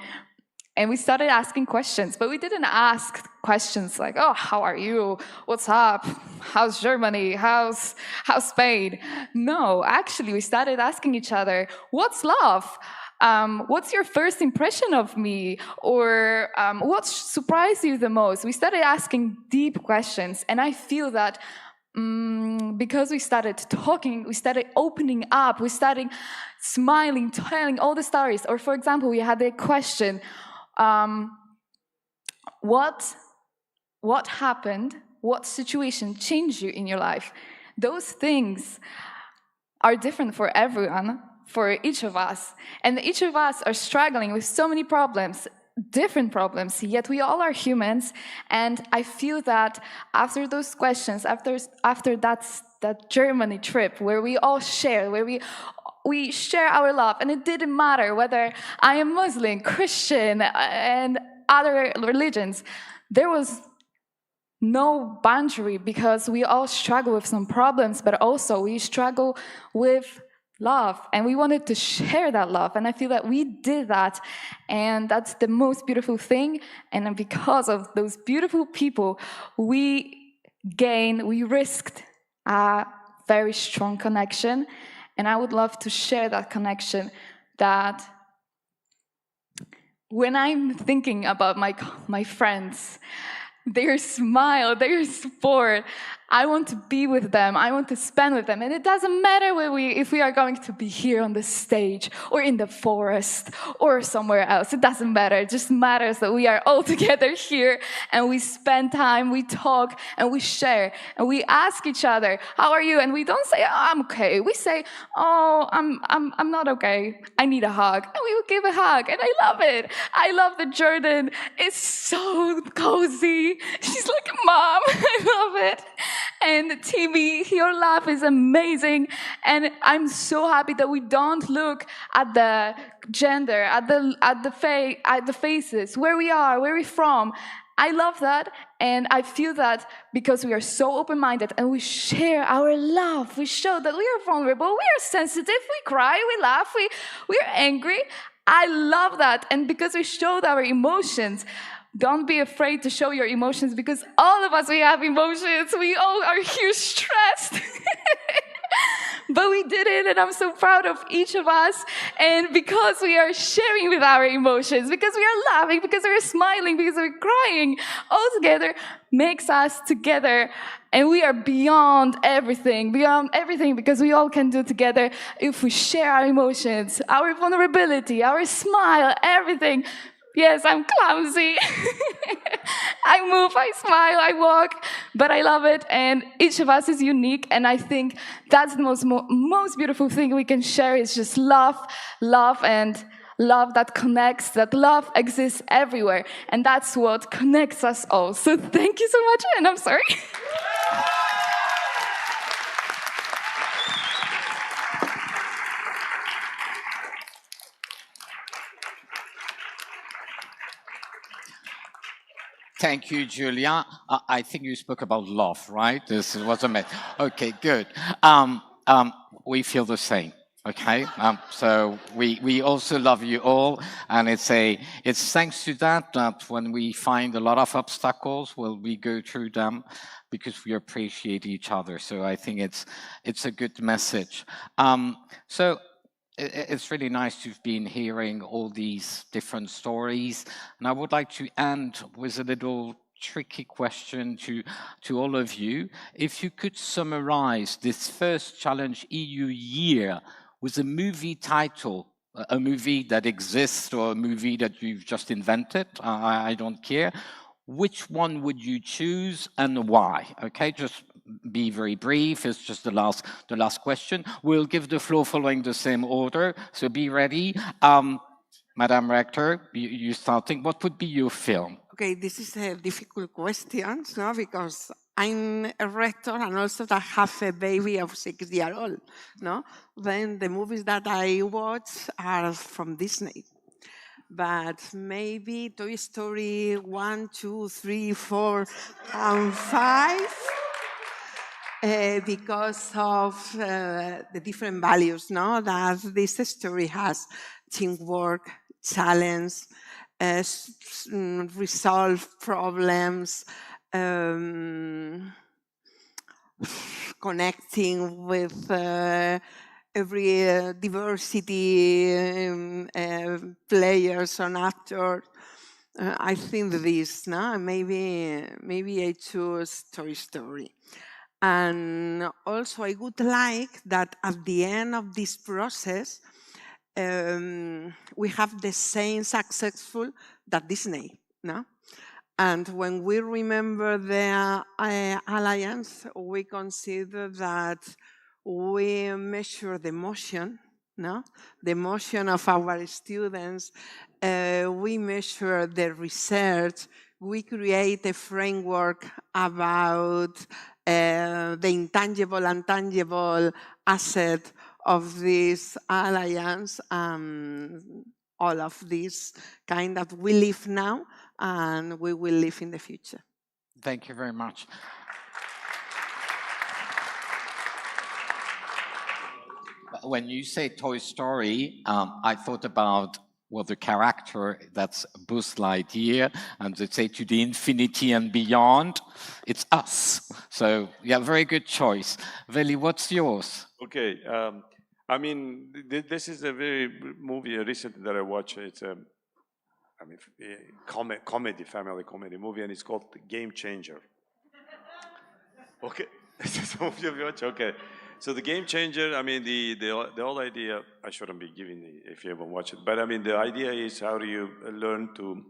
and we started asking questions, but we didn't ask questions like, oh, how are you? What's up? How's Germany? How's Spain? No, actually, we started asking each other, what's love? What's your first impression of me? Or what surprised you the most? We started asking deep questions, and I feel that because we started talking, we started opening up, we started smiling, telling all the stories. Or for example, we had a question, what happened, what situation changed you in your life? Those things are different for everyone, for each of us. And each of us are struggling with so many problems, different problems, yet we all are humans. And I feel that after those questions, after that Germany trip, where we all share, where we share our love, and it didn't matter whether I am Muslim, Christian, and other religions, there was no boundary, because we all struggle with some problems, but also we struggle with love, and we wanted to share that love, and I feel that we did that, and that's the most beautiful thing. And because of those beautiful people, we risked a very strong connection, and I would love to share that connection. That when I'm thinking about my friends, their smile, their support, I want to be with them. I want to spend with them. And it doesn't matter if we are going to be here on the stage or in the forest or somewhere else. It doesn't matter. It just matters that we are all together here and we spend time, we talk, and we share. And we ask each other, how are you? And we don't say, oh, I'm okay. We say, oh, I'm not okay. I need a hug. And we will give a hug. And I love it. I love that Jordan is so cozy. She's like, Mom, I love it. And Timmy, your laugh is amazing. And I'm so happy that we don't look at the gender, at the faces, where we are, where we're from. I love that, and I feel that because we are so open-minded and we share our love, we show that we are vulnerable, we are sensitive, we cry, we laugh, we are angry. I love that, and because we showed our emotions, don't be afraid to show your emotions because all of us, we have emotions. We all are huge stressed. But we did it, and I'm so proud of each of us. And because we are sharing with our emotions, because we are laughing, because we're smiling, because we're crying, all together makes us together. And we are beyond everything because we all can do together if we share our emotions, our vulnerability, our smile, everything. Yes, I'm clumsy. I move, I smile, I walk, but I love it. And each of us is unique. And I think that's the most beautiful thing we can share is just love, and love that connects, that love exists everywhere. And that's what connects us all. So thank you so much. And I'm sorry. Thank you, Julia. I think you spoke about love, right? This was amazing. Okay, good. We feel the same. Okay, so we also love you all, and it's thanks to that when we find a lot of obstacles, well, we go through them because we appreciate each other. So I think it's a good message. So it's really nice to have been hearing all these different stories. And I would like to end with a little tricky question to all of you. If you could summarize this first Challenge EU year with a movie title, a movie that exists or a movie that you've just invented, I don't care. Which one would you choose and why? Okay, just be very brief. It's just the last question. We'll give the floor following the same order, so be ready. Madam Rector, you starting. What would be your film? Okay, this is a difficult question, no? Because I'm a rector and also I have a baby of 6 years old. No? Then the movies that I watch are from Disney. But maybe Toy Story 1, 2, 3, 4, and 5. Because of the different values, no, that this story has: teamwork, challenge, resolve problems, connecting with every diversity players and actors. I think this, no, maybe I choose Toy Story. And also I would like that at the end of this process, we have the same successful that Disney, no? And when we remember the alliance, we consider that we measure the emotion, no? The emotion of our students. We measure the research. We create a framework about the intangible and tangible asset of this alliance, all of this kind that we live now and we will live in the future. Thank you very much. When you say Toy Story, I thought about the character, that's Buzz Lightyear, and they say to the infinity and beyond, it's us. So, yeah, very good choice. Veli, what's yours? Okay, I mean, this is a very movie recently that I watched. It's a, family comedy movie, and it's called Game Changer. Okay, some of you watch. Okay, so the game changer. I mean, the whole idea. I shouldn't be giving if you haven't watched it, but I mean, the idea is how do you learn to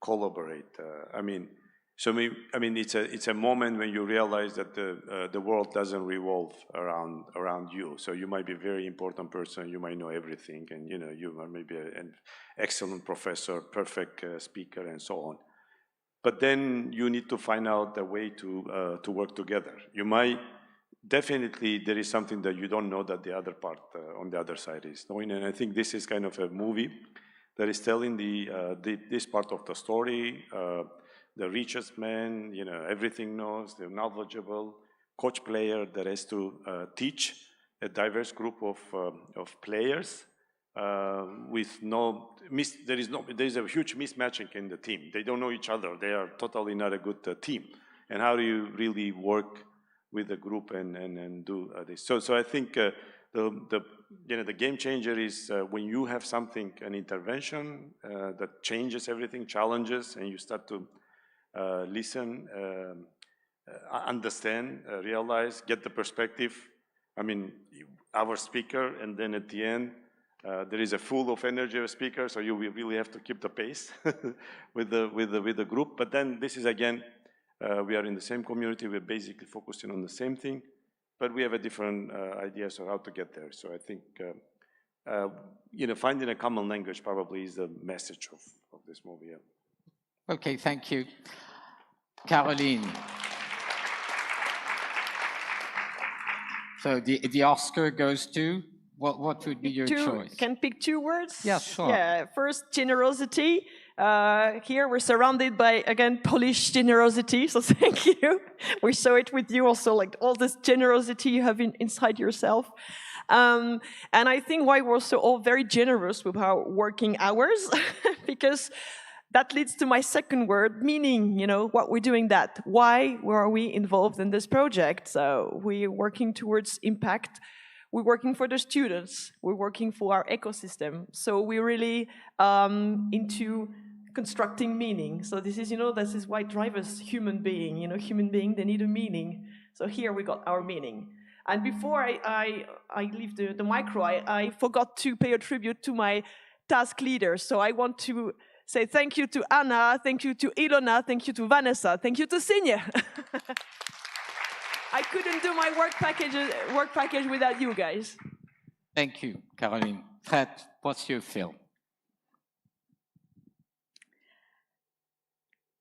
collaborate? I mean, it's a moment when you realize that the world doesn't revolve around you. So you might be a very important person. You might know everything, and you know you are maybe an excellent professor, perfect speaker, and so on. But then you need to find out a way to work together. You might, definitely there is something that you don't know that the other part on the other side is knowing, and I think this is kind of a movie that is telling this part of the story. The richest man, you know, everything knows, they're knowledgeable, coach player that has to teach a diverse group of players with there is a huge mismatching in the team. They don't know each other. They are totally not a good team. And how do you really work with the group and do this? So I think the game changer is when you have something, an intervention that changes everything, challenges, and you start to listen, understand, realize, get the perspective. I mean, our speaker, and then at the end, there is a full of energy of speaker, so you really have to keep the pace with the group. But then this is again, we are in the same community. We're basically focusing on the same thing, but we have a different ideas of how to get there. So I think finding a common language probably is the message of this movie. Yeah. Okay, thank you, Caroline. So the Oscar goes to. What would be your choice? Can pick two words? Yeah, sure. Yeah, first, generosity. Here we're surrounded by, again, Polish generosity, so thank you. We saw it with you also, like all this generosity you have inside yourself. And I think why we're also all very generous with our working hours, because that leads to my second word, meaning, what we're doing that. Why are we involved in this project? So we're working towards impact. We're working for the students. We're working for our ecosystem. So we're really into constructing meaning. So this is why drivers human being. Human being, they need a meaning. So here we got our meaning. And before I leave the micro, I forgot to pay a tribute to my task leaders. So I want to say thank you to Anna, thank you to Ilona, thank you to Vanessa, thank you to Sinje. I couldn't do my work package without you guys. Thank you, Caroline. Fred, what's your film?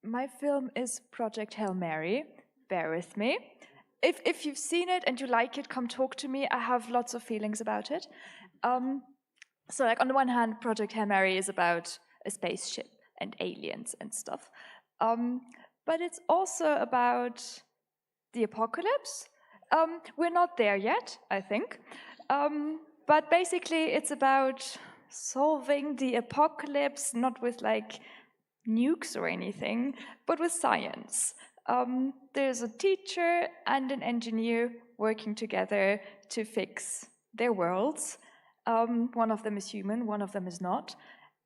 My film is Project Hail Mary. Bear with me. If you've seen it and you like it, come talk to me. I have lots of feelings about it. So like on the one hand, Project Hail Mary is about a spaceship and aliens and stuff. But it's also about the apocalypse. We're not there yet, I think. But basically it's about solving the apocalypse, not with like nukes or anything, but with science. There's a teacher and an engineer working together to fix their worlds. One of them is human, one of them is not.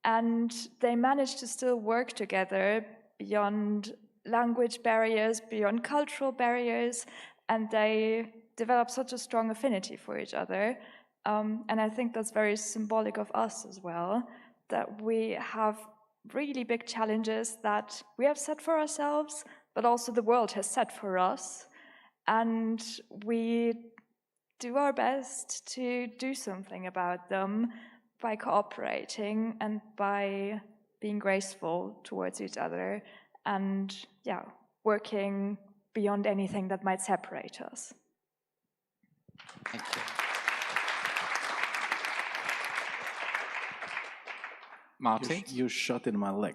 And they manage to still work together beyond language barriers, beyond cultural barriers, and they develop such a strong affinity for each other. And I think that's very symbolic of us as well, that we have really big challenges that we have set for ourselves, but also the world has set for us. And we do our best to do something about them by cooperating and by being graceful towards each other and, working beyond anything that might separate us. Thank you. Martin? You shot in my leg.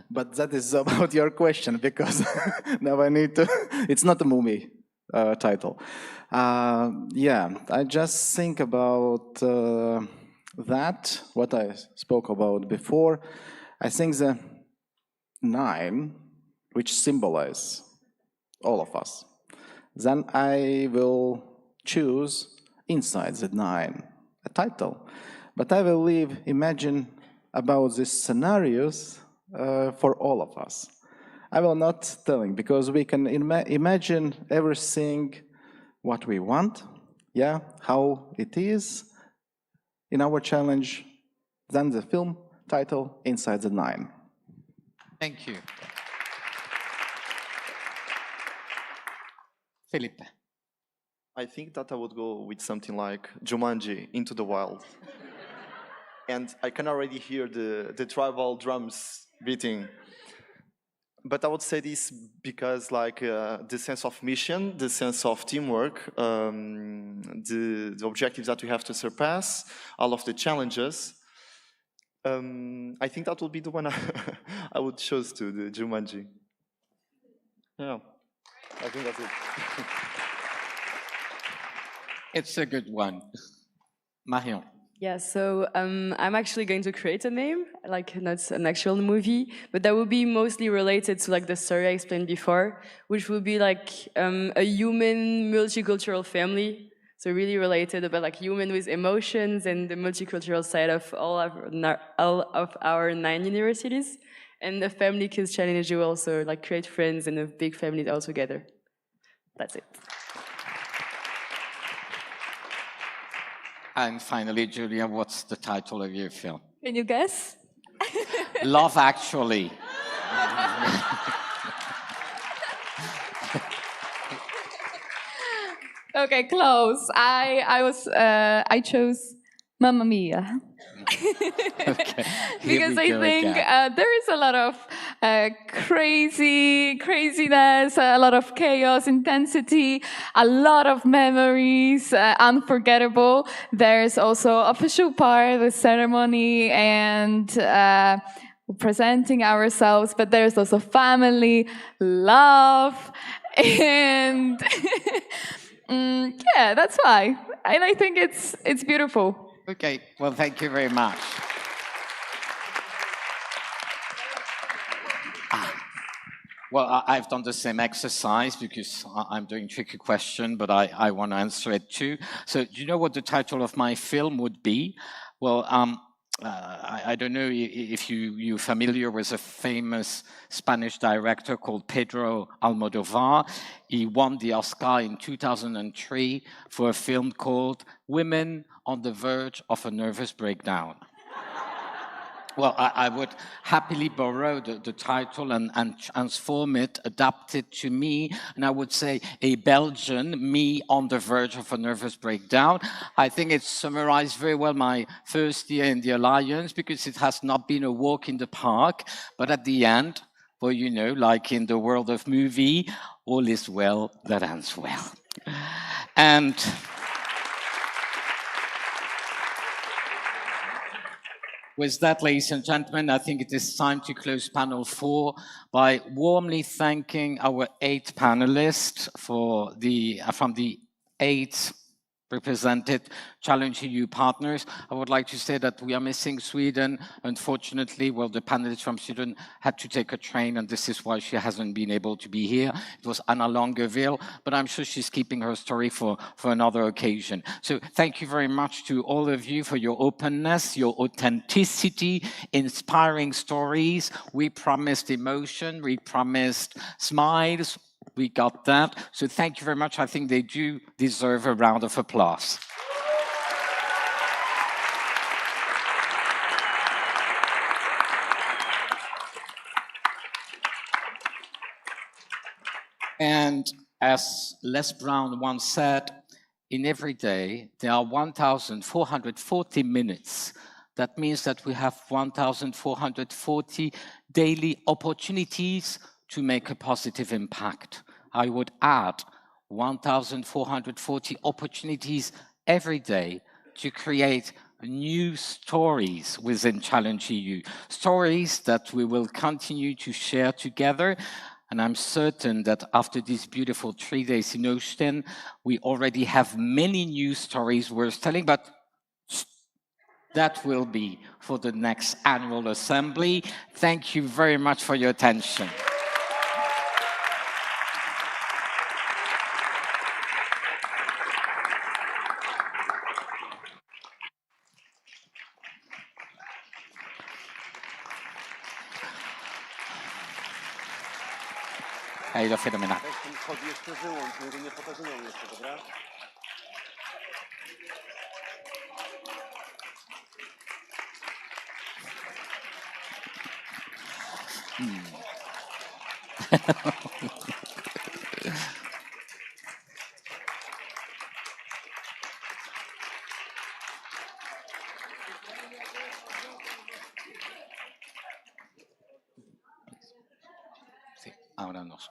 But that is about your question, because now I need to... It's not a movie title. I just think about that, what I spoke about before. I think the 9, which symbolize all of us. Then I will choose inside the 9 a title. But I will imagine about these scenarios for all of us. I will not telling because we can imagine everything what we want, yeah, how it is in our challenge, then the film title Inside the Nine. Thank you. Felipe. I think that I would go with something like Jumanji, Into the Wild. And I can already hear the tribal drums beating. But I would say this because like the sense of mission, the sense of teamwork, the objectives that we have to surpass, all of the challenges, I think that would be the one I would choose to, the Jumanji. Yeah, I think that's it. It's a good one. Marion. Yeah, so I'm actually going to create a name, like not an actual movie, but that will be mostly related to like the story I explained before, which will be like a human multicultural family. So really related about like human with emotions and the multicultural side of all of our 9 universities. And the family kills challenge you also like create friends and a big family all together. That's it. And finally, Julia, what's the title of your film? Can you guess? Love Actually. Okay, close. I chose Mamma Mia. Okay, Because I think there is a lot of craziness, a lot of chaos, intensity, a lot of memories, unforgettable. There's also official part, the ceremony, and presenting ourselves, but there's also family, love, and yeah, that's why. And I think it's beautiful. Okay, well, thank you very much. Well, I've done the same exercise because I'm doing tricky question, but I want to answer it too. So do you know what the title of my film would be? Well, I don't know if you're familiar with a famous Spanish director called Pedro Almodovar. He won the Oscar in 2003 for a film called Women on the Verge of a Nervous Breakdown. Well, I would happily borrow the title and transform it, adapt it to me, and I would say a Belgian, me on the verge of a nervous breakdown. I think it summarized very well my first year in the Alliance because it has not been a walk in the park, but at the end, well, you know, like in the world of movie, all is well that ends well. And with that, ladies and gentlemen, I think it is time to close panel 4 by warmly thanking our 8 panelists for from the 8 represented ChallengeEU partners. I would like to say that we are missing Sweden. Unfortunately, well, the panelist from Sweden had to take a train, and this is why she hasn't been able to be here. It was Anna Longueville, but I'm sure she's keeping her story for another occasion. So thank you very much to all of you for your openness, your authenticity, inspiring stories. We promised emotion, we promised smiles, we got that. So thank you very much. I think they do deserve a round of applause. And as Les Brown once said, in every day, there are 1,440 minutes. That means that we have 1,440 daily opportunities to make a positive impact. I would add 1,440 opportunities every day to create new stories within ChallengeEU, stories that we will continue to share together. And I'm certain that after these beautiful 3 days in Austin, we already have many new stories worth telling, but that will be for the next annual assembly. Thank you very much for your attention. Ha ido fenomenal. Sí, ahora nos